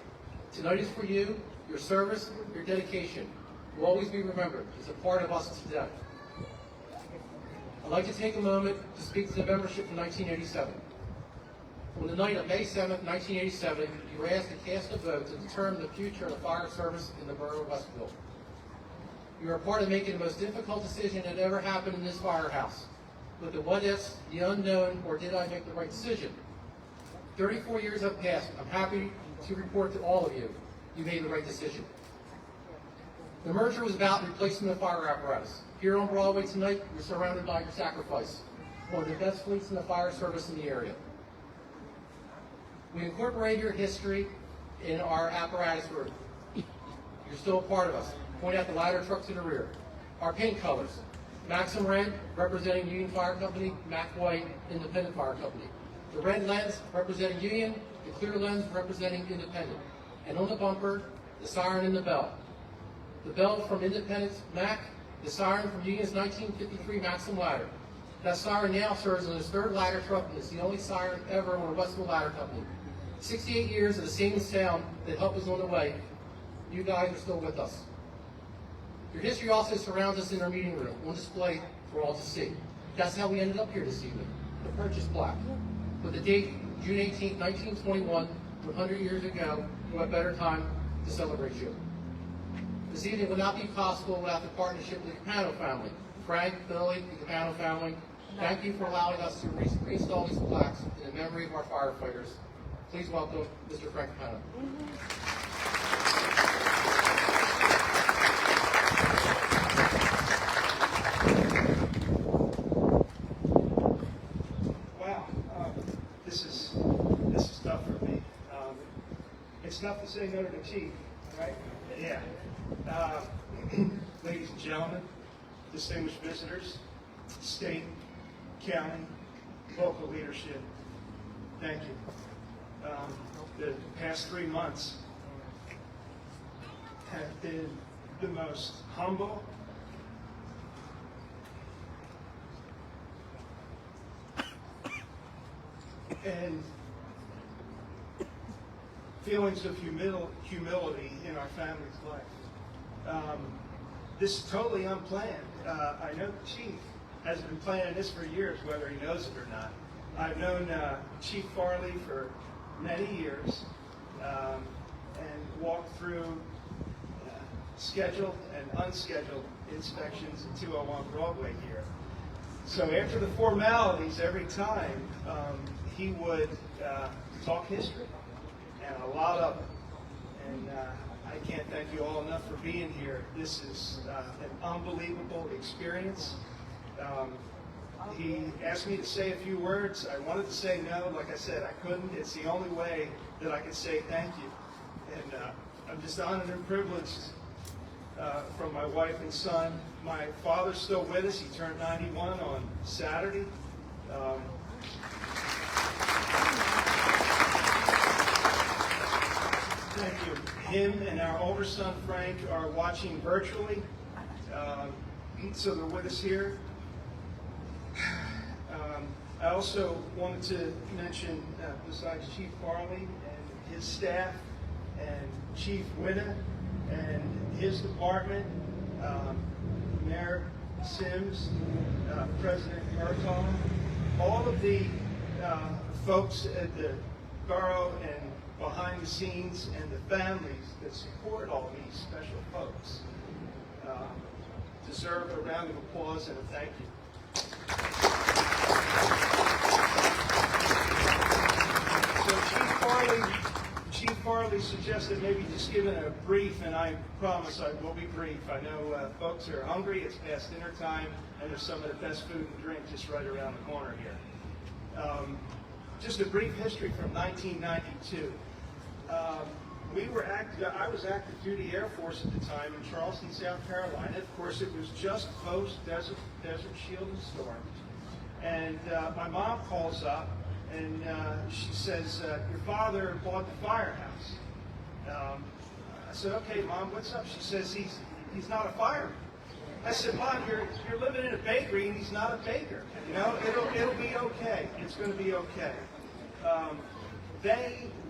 Tonight is for you, your service, your dedication will always be remembered as a part of us today. I'd like to take a moment to speak to the membership from 1987. On the night of May 7th, 1987, you were asked to cast a vote to determine the future of the fire service in the borough of Westville. You were a part of making the most difficult decision that ever happened in this firehouse. With the what ifs, the unknown, or did I make the right decision? 34 years have passed. I'm happy to report to all of you, you made the right decision. The merger was about replacing the fire apparatus. Here on Broadway tonight, you're surrounded by your sacrifice, one of the best fleets in the fire service in the area. We incorporate your history in our apparatus room. You're still a part of us. Point out the ladder truck to the rear. Our paint colors: Maxim Red, representing Union Fire Company; Mac White, Independent Fire Company. The red lens representing Union, the clear lens representing Independent. And on the bumper, the siren and the bell. The bell from Independent's Mac, the siren from Union's 1953 Maxim ladder. That siren now serves on his third ladder truck and is the only siren ever on a Westville Ladder Company. 68 years of the same sound that helped us on the way. You guys are still with us. Your history also surrounds us in our meeting room, on display for all to see. That's how we ended up here this evening, the purchase plaque, with the date June 18, 1921, 100 years ago. What better time to celebrate you? This evening would not be possible without the partnership of the Capano family. Frank, Billy, the Capano family, thank you for allowing us to reinstall these plaques in the memory of our firefighters. Please welcome Mr. Frank Capano. Wow, this is tough for me. It's tough to say no to the chief, right? Yeah. Ladies and gentlemen, distinguished visitors, state, county, local leadership, thank you. The past 3 months have been the most humble, and feelings of humility in our family's life. This is totally unplanned. I know the chief has been planning this for years, whether he knows it or not. I've known Chief Farley for many years and walked through scheduled and unscheduled inspections in 201 Broadway here. So after the formalities, every time he would talk history, and a lot of it. And I can't thank you all enough for being here. This is an unbelievable experience. He asked me to say a few words. I wanted to say no. Like I said, I couldn't. It's the only way that I could say thank you. And I'm just honored and privileged from my wife and son. My father's still with us. He turned 91 on Saturday. Thank you. Him and our older son, Frank, are watching virtually. So they're with us here. I also wanted to mention, besides Chief Farley and his staff, and Chief Winna and his department, Mayor Sims, President Murtaugh, all of the folks at the borough and behind the scenes, and the families that support all these special folks deserve a round of applause and a thank you. So Chief Farley suggested maybe just giving a brief, and I promise I will be brief. I know folks are hungry, it's past dinner time, and there's some of the best food and drink just right around the corner here. Just a brief history from 1992. I was active duty Air Force at the time in Charleston, South Carolina. Of course, it was just post Desert Shield and Storm. And my mom calls up and she says, "Your father bought the firehouse." I said, "Okay, Mom, what's up?" She says, "He's not a fireman." I said, "Mom, you're living in a bakery and he's not a baker. You know, it'll be okay. It's going to be okay."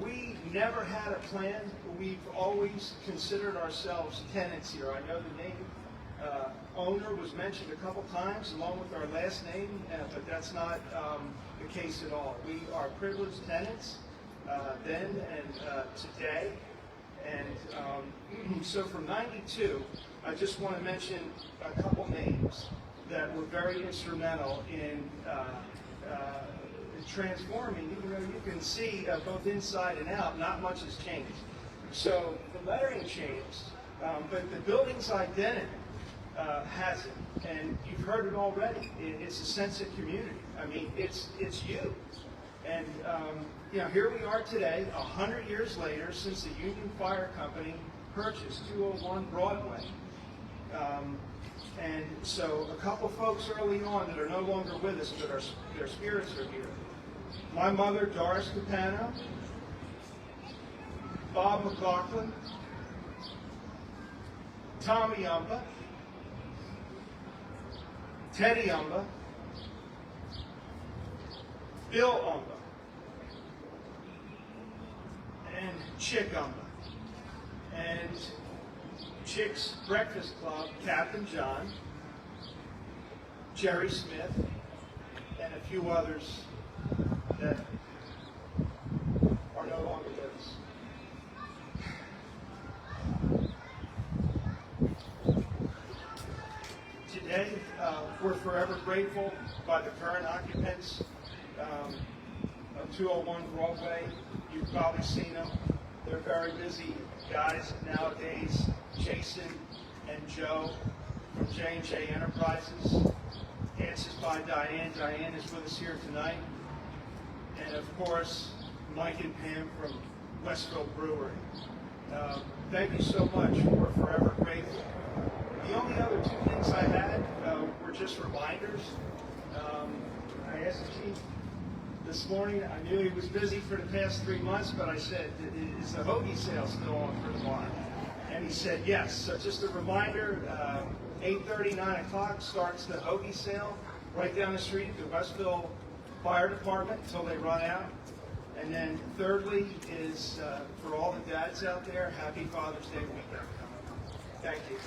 We never had a plan. We've always considered ourselves tenants here. I know the name owner was mentioned a couple times along with our last name, but that's not the case at all. We are privileged tenants then and today. And so from '92, I just want to mention a couple names that were very instrumental in transforming, even though you can see both inside and out, not much has changed. So the lettering changed, but the building's identity hasn't. And you've heard it already. It's a sense of community. I mean, it's you. And here we are today, 100 years later, since the Union Fire Company purchased 201 Broadway. And so a couple folks early on that are no longer with us, but their spirits are here. My mother, Doris Capano, Bob McLaughlin, Tommy Umba, Teddy Umba, Bill Umba, and Chick Umba, and Chick's Breakfast Club, Captain John, Jerry Smith, and a few others that are no longer with us. Today, we're forever grateful by the current occupants of 201 Broadway. You've probably seen them. They're very busy guys nowadays. Jason and Joe from J&J Enterprises. Answers by Diane. Diane is with us here tonight. And of course, Mike and Pam from Westville Brewery. Thank you so much. We're forever grateful. The only other two things I had were just reminders. I asked the chief this morning, I knew he was busy for the past 3 months, but I said, is the hoagie sale still on for tomorrow? And he said yes. So just a reminder, 8:30, 9 o'clock starts the hoagie sale right down the street at the Westville Fire Department until they run out. And then thirdly is for all the dads out there, happy Father's Day weekend. Thank you.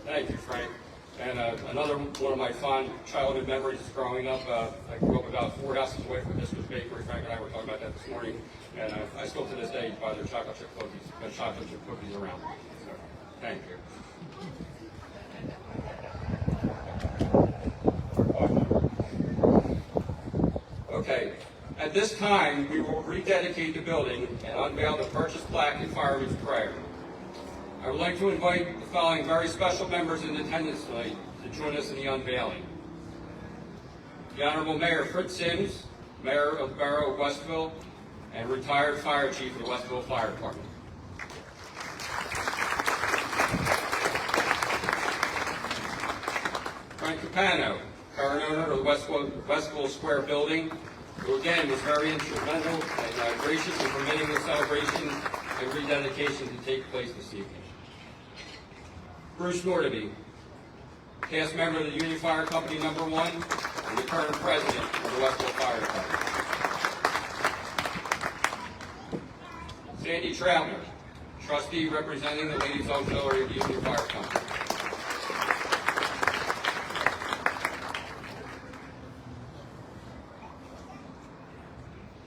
Thank you, Frank. And another one of my fond childhood memories is growing up. I grew up about 4 houses away from Biscuits Bakery. Frank and I were talking about that this morning. And I still to this day buy their chocolate chip cookies around. So, thank you. Okay, at this time, we will rededicate the building and unveil the purchase plaque and fireman's prayer. I would like to invite the following very special members in attendance tonight to join us in the unveiling. The Honorable Mayor Fritz Sims, Mayor of the Borough of Westville, and retired Fire Chief of the Westville Fire Department. Frank Capano, current owner of the Westville Square building, who again was very instrumental and gracious in permitting the celebration and rededication to take place this evening. Bruce Nordaby, past member of the Union Fire Company No. 1 and the current president of the Westville Fire Department. Sandy Troutner, trustee representing the Ladies Auxiliary of the Union Fire Company.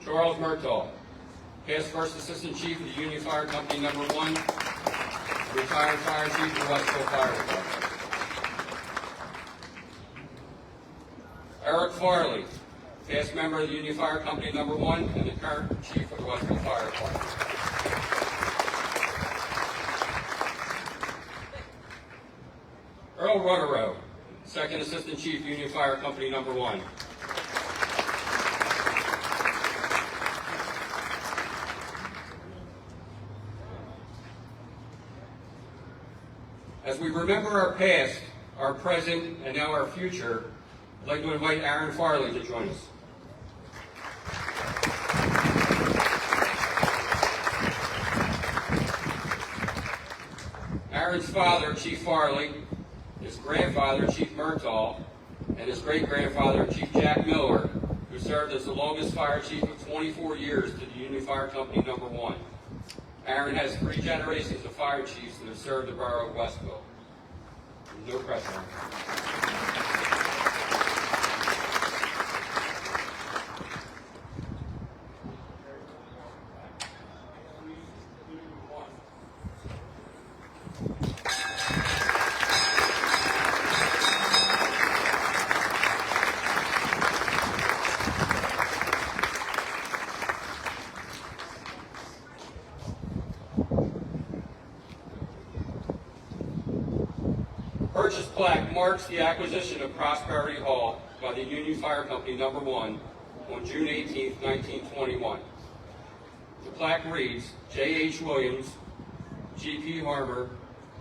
Charles Murtaugh, past First Assistant Chief of the Union Fire Company No. 1, retired Fire Chief of the Westville Fire Department. Eric Farley, past member of the Union Fire Company No. 1 and the current Chief of the Westville Fire Department. Earl Ruggerow, Second Assistant Chief, Union Fire Company No. 1. As we remember our past, our present, and now our future, I'd like to invite Aaron Farley to join us. Aaron fireman's father, Chief Farley, his grandfather, Chief Murtaugh, and his great-grandfather, Chief Jack Miller, who served as the longest fire chief of 24 years to the Union Fire Company No. 1. Aaron has 3 generations of fire chiefs that have served the borough of Westville. No pressure. Purchase plaque marks the acquisition of Prosperity Hall by the Union Fire Company No. 1 on June 18, 1921. The plaque reads, J.H. Williams, G.P. Harmer,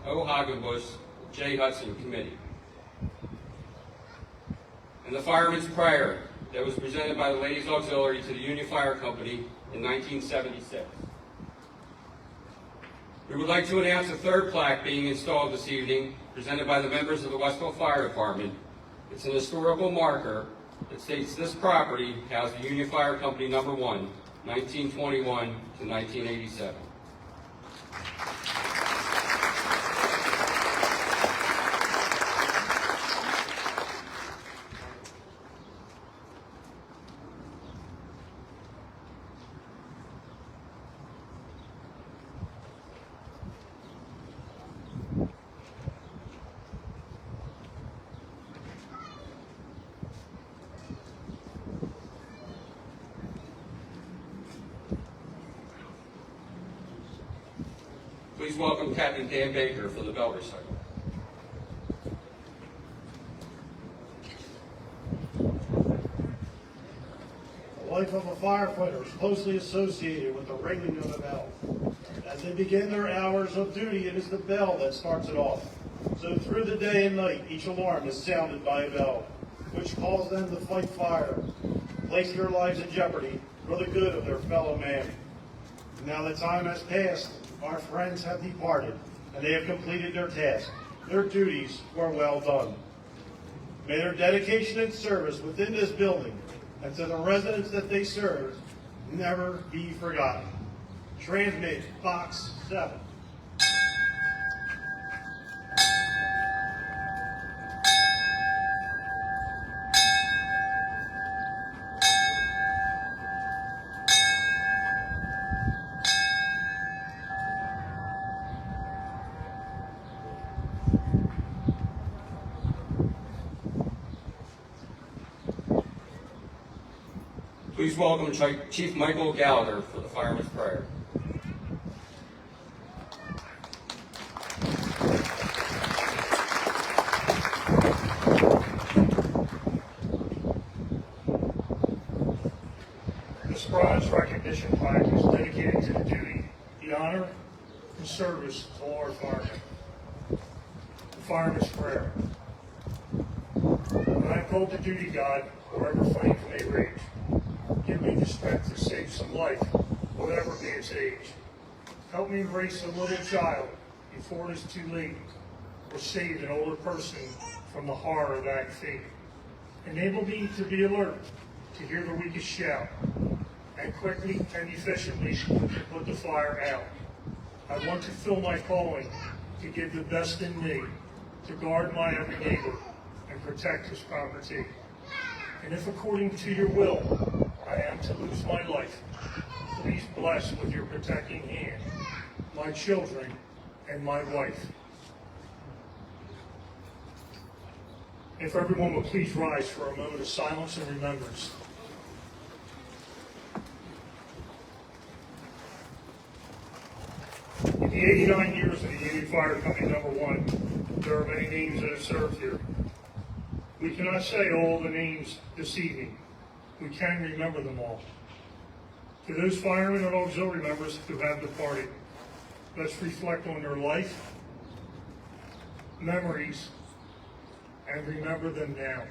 O. Hagenbush, J. Hudson Committee. And the fireman's prayer that was presented by the Ladies Auxiliary to the Union Fire Company in 1976. We would like to announce a third plaque being installed this evening, presented by the members of the Westville Fire Department. It's an historical marker that states this property housed the Union Fire Company No. 1, 1921 to 1987. Please welcome Captain Dan Baker for the bell recital. The life of a firefighter is closely associated with the ringing of the bell. As they begin their hours of duty, it is the bell that starts it off. So through the day and night, each alarm is sounded by a bell, which calls them to fight fire, place their lives in jeopardy for the good of their fellow man. Now that time has passed, our friends have departed, and they have completed their task. Their duties were well done. May their dedication and service within this building and to the residents that they serve never be forgotten. Transmit Box 7. Please welcome Chief Michael Gallagher for the fireman's prayer. This bronze recognition plaque is dedicated to the duty, the honor, and service of all our firemen. The fireman's prayer. When I am called to duty, God, wherever flames may rage, give me the strength to save some life, whatever be its age. Help me embrace a little child before it is too late, or save an older person from the horror of that fate. Enable me to be alert, to hear the weakest shout, and quickly and efficiently put the fire out. I want to fill my calling to give the best in me, to guard my every neighbor and protect his property. And if according to your will, I am to lose my life, please bless with your protecting hand my children and my wife. If everyone will please rise for a moment of silence and remembrance. In the 89 years of the Union Fire Company No. 1, there are many names that have served here. We cannot say all the names this evening. We can remember them all. To those firemen and auxiliary members who have departed, let's reflect on their life, memories, and remember them now.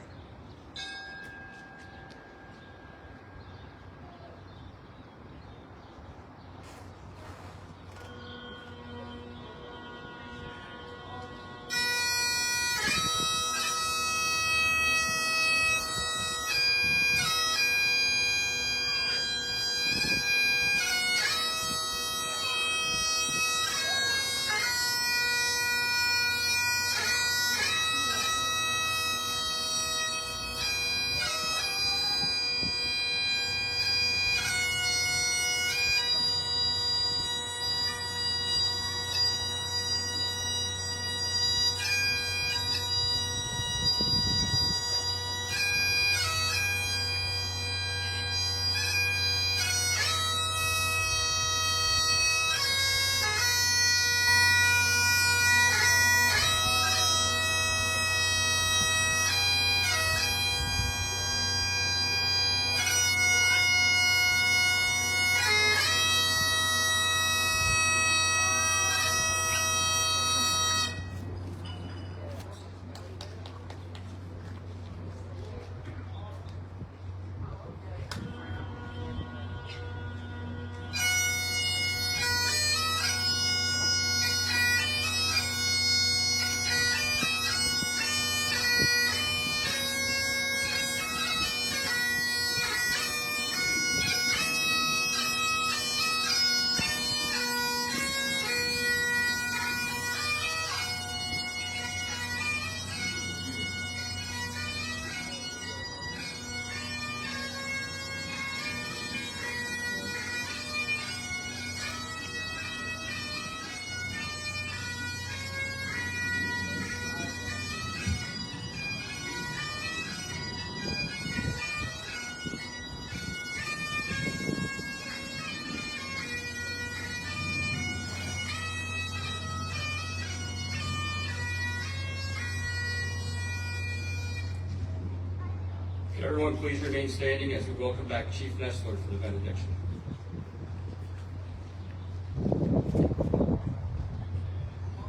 Everyone please remain standing as we welcome back Chief Nestler for the benediction.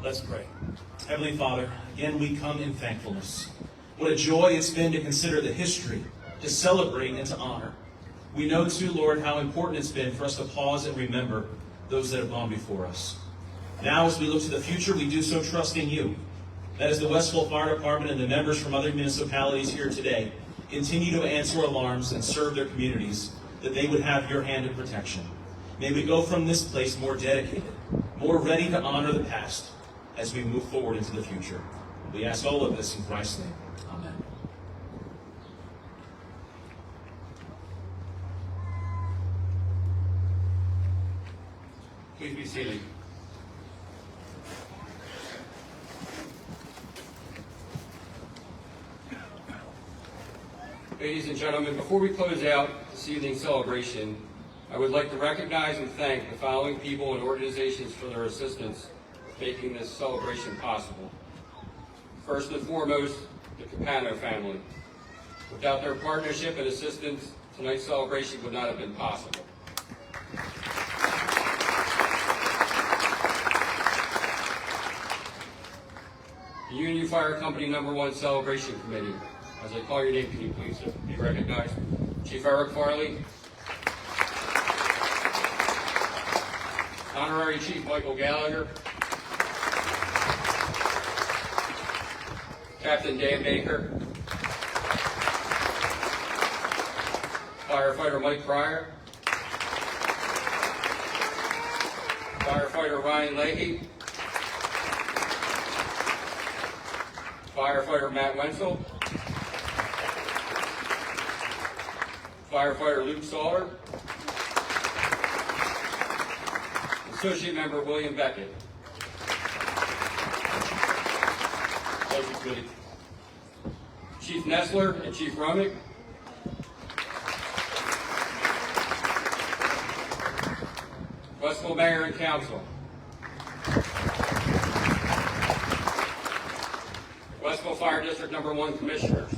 Let's pray. Heavenly Father, again we come in thankfulness. What a joy it's been to consider the history, to celebrate and to honor. We know too, Lord, how important it's been for us to pause and remember those that have gone before us. Now, as we look to the future, we do so trusting you. That as the Westville Fire Department and the members from other municipalities here today continue to answer alarms and serve their communities, that they would have your hand of protection. May we go from this place more dedicated, more ready to honor the past as we move forward into the future. We ask all of this in Christ's name. Amen. Please be seated. Ladies and gentlemen, before we close out this evening's celebration, I would like to recognize and thank the following people and organizations for their assistance making this celebration possible. First and foremost, the Capano family. Without their partnership and assistance, tonight's celebration would not have been possible. The Union Fire Company No.1 Celebration Committee. As I call your name, can you please be recognized? Chief Eric Farley. Honorary Chief Michael Gallagher. Captain Dan Baker. Firefighter Mike Pryor. Firefighter Ryan Leahy. Firefighter Matt Wenzel. Firefighter Luke Sawler. Associate Member William Beckett. Chief Nestler and Chief Romick. Westville Mayor and Council. Westville Fire District No.1 Commissioners.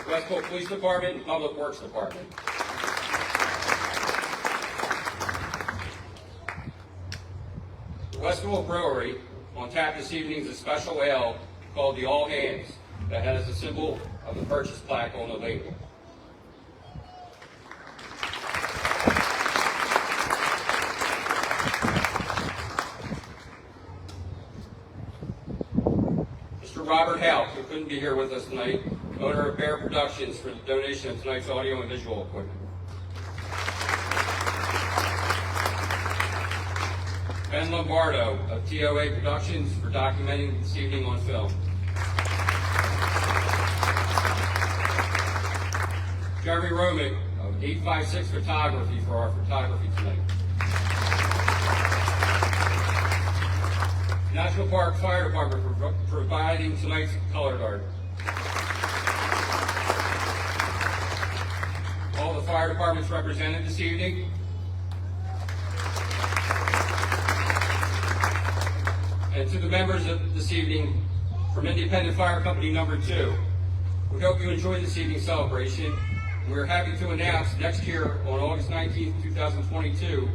Westville Police Department and Public Works Department. The Westville Brewery on tap this evening is a special ale called the All Hands that has the symbol of the purchase plaque on the label. Mr. Robert Houck, who couldn't be here with us tonight, owner of Bear Productions, for the donation of tonight's audio and visual equipment. Ben Lombardo of TOA Productions for documenting this evening on film. Jeremy Romick of 856 Photography for our photography tonight. National Park Fire Department for providing tonight's color guard. All the fire departments represented this evening. And to the members of this evening from Independent Fire Company No.2, we hope you enjoyed this evening's celebration. We're happy to announce next year on August 19th, 2022,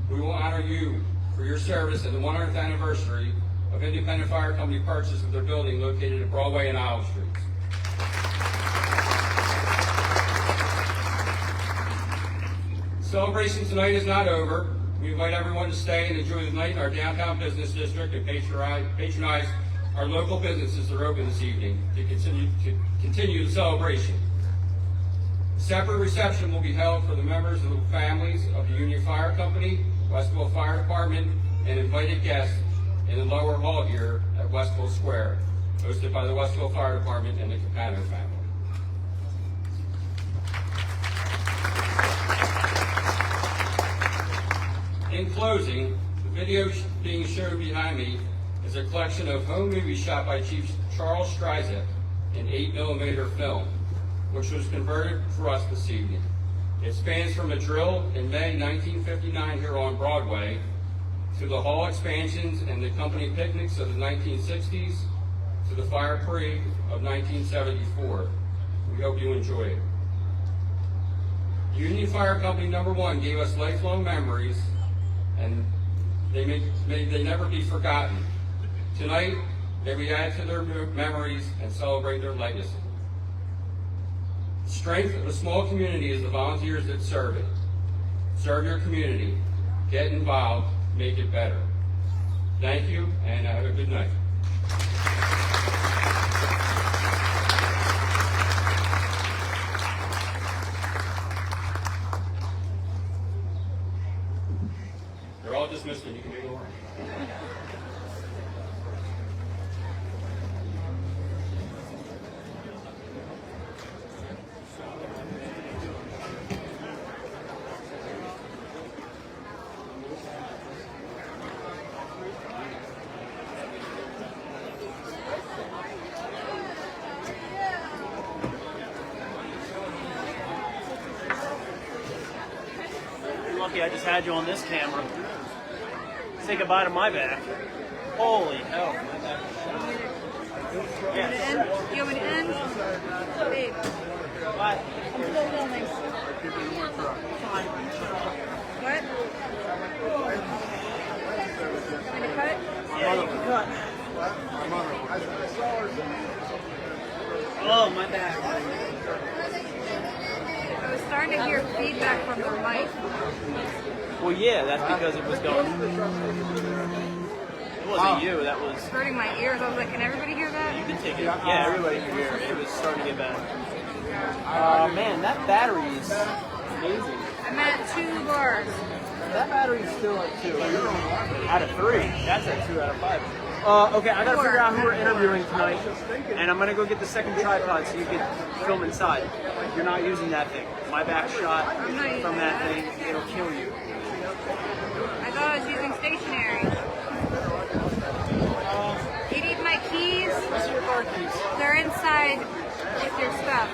we will honor you for your service in the 100th anniversary of Independent Fire Company purchase of their building located at Broadway and Olive Streets. Celebration tonight is not over. We invite everyone to stay and enjoy the night in our downtown business district and patronize our local businesses that are open this evening to continue the celebration. A separate reception will be held for the members of the families of the Union Fire Company, Westville Fire Department, and invited guests in the lower hall here at Westville Square, hosted by the Westville Fire Department and the Capano family. In closing, the video being shown behind me is a collection of home movies shot by Chief Charles Stryzek in 8mm film, which was converted for us this evening. It spans from a drill in May 1959 here on Broadway to the hall expansions and the company picnics of the 1960s, to the fire parade of 1974. We hope you enjoy it. Union Fire Company #1 gave us lifelong memories, and they may never be forgotten. Tonight, may we add to their memories and celebrate their legacy. The strength of a small community is the volunteers that serve it. Serve your community. Get involved. Make it better. Thank you, and have a good night. They're all dismissed, and you can go on. You're lucky I just had you on this camera. Say goodbye to my back. Holy hell, my back is shot. Yes. You want me to end? Babe. Bye. I'm still filming. Fine. What? You want me to cut? Yeah, you can cut. Oh, my back. I was starting to hear feedback from their mic. Well, yeah, that's because it was going. It wasn't you, that was. It's hurting my ears. I was like, can everybody hear that? You can take it. Yeah, everybody can hear it. It was starting to get bad. Man, that battery is amazing. I'm at 2 bars. That battery's still at 2. Out of 3. That's at 2 out of 5. Okay, I gotta figure out who we're interviewing tonight, and I'm gonna go get the second tripod so you can film inside. You're not using that thing. My back shot from that thing, it'll kill you. I thought I was using stationary. You need my keys? What's your car keys? They're inside with your stuff.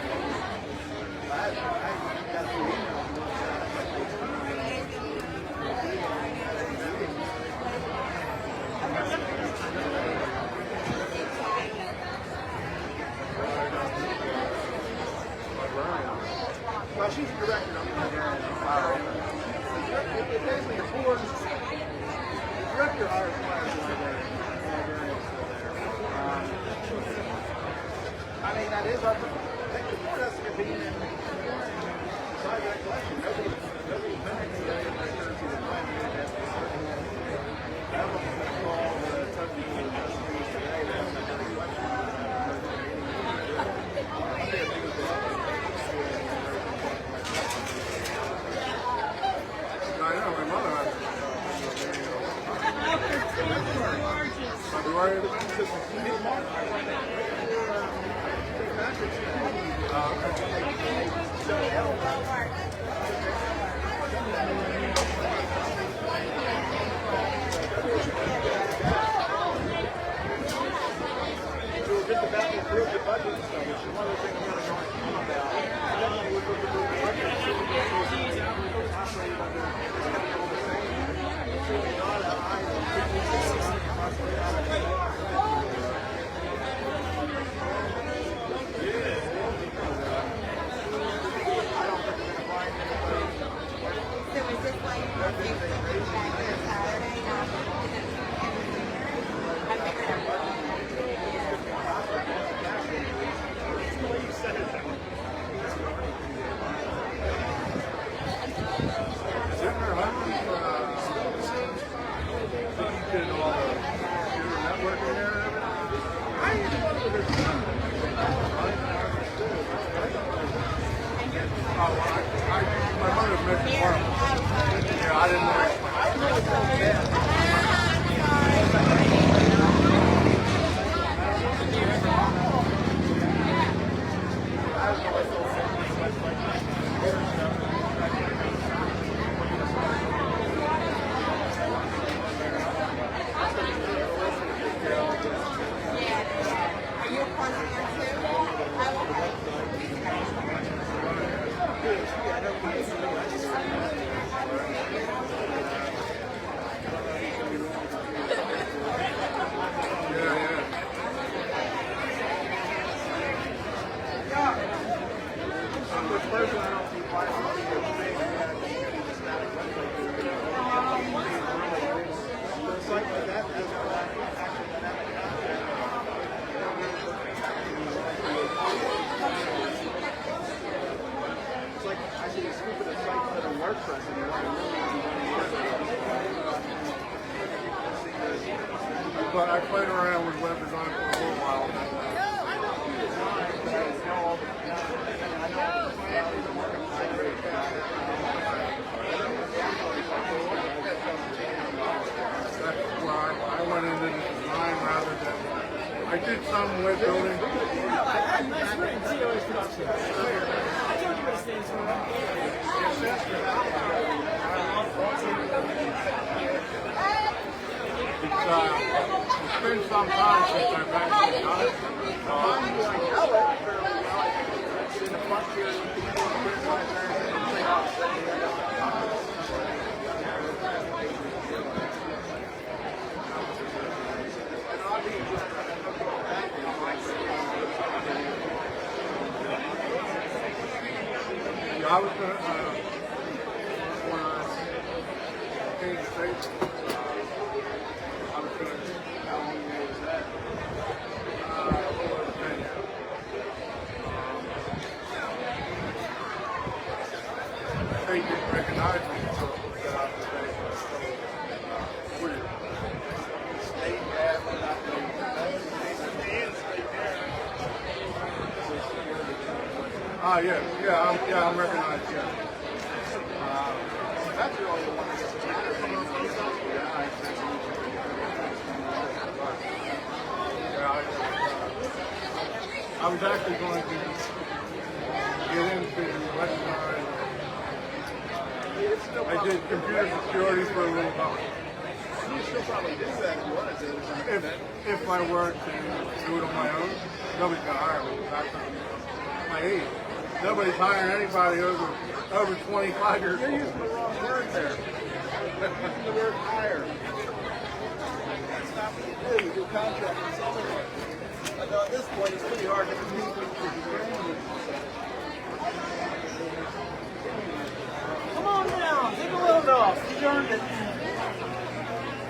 Well, she's the director. It's basically the board. The director hires I mean, that is our. The board has to convene and decide that question. Nobody's pending I know, my mother has just about to approve the budget and stuff, which is one of the things we're going to talk about. I played around with web design for a little while. That's why I went into the design rather than I did some web building. It's been some time since I've actually done it. I was going to change the face. I was going to, how long ago was that? They didn't recognize me, so I got out of the face. Weird. Stay bad, but not yeah, I'm recognized, yeah. That's the only one that gets I was actually going to get into website. I did computer security for a little while. You still probably do that if you wanted to. If I were to do it on my own, nobody's going to hire me. That's my age. Nobody's hiring anybody over 25 years old. You're using the wrong word there. You're using the word hire. That's not what you do. You do contracting somewhere. Although at this point, it's pretty hard to compete with the training. Come on down. Take a load off. You earned it.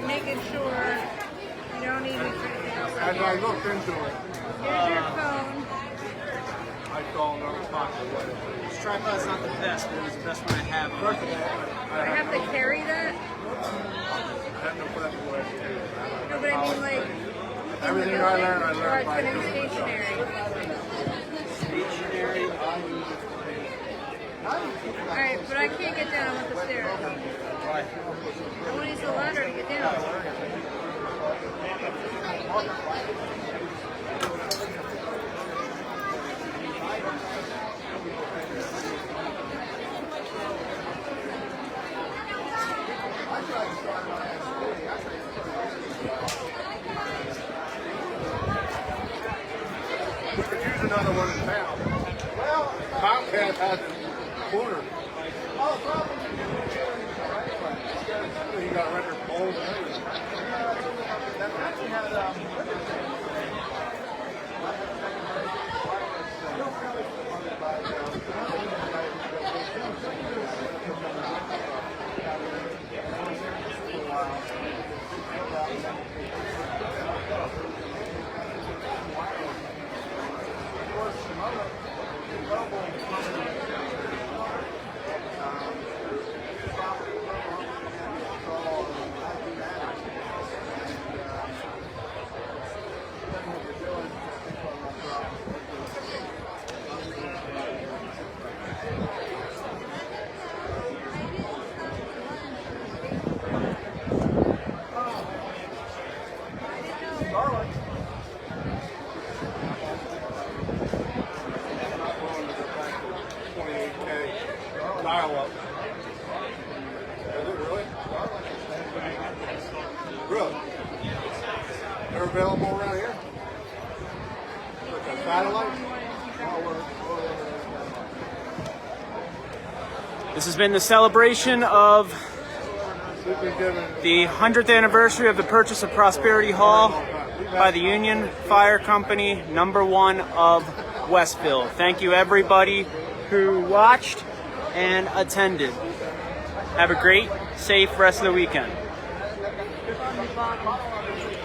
Making sure you don't need anything else. As I looked into it, Here's your phone. I saw another pocket. This tripod's not the best, but it was the best one I have. I have to carry that? I had no place to wear it. No, but I mean like... Everything I learned by Or it's going to be stationary. Stationary. Alright, but I can't get down with the stairs. Why? I want to use the ladder to get down. We could use another one in town. Well, Comcast has a corner. Oh, probably. You got a record pole and everything. That actually had dial-up. Is it really? Really? They're available around here? Like a satellite? This has been the celebration of the 100th anniversary of the purchase of Prosperity Hall by the Union Fire Company, #1 of Westville. Thank you everybody who watched and attended. Have a great, safe rest of the weekend. On the bottom.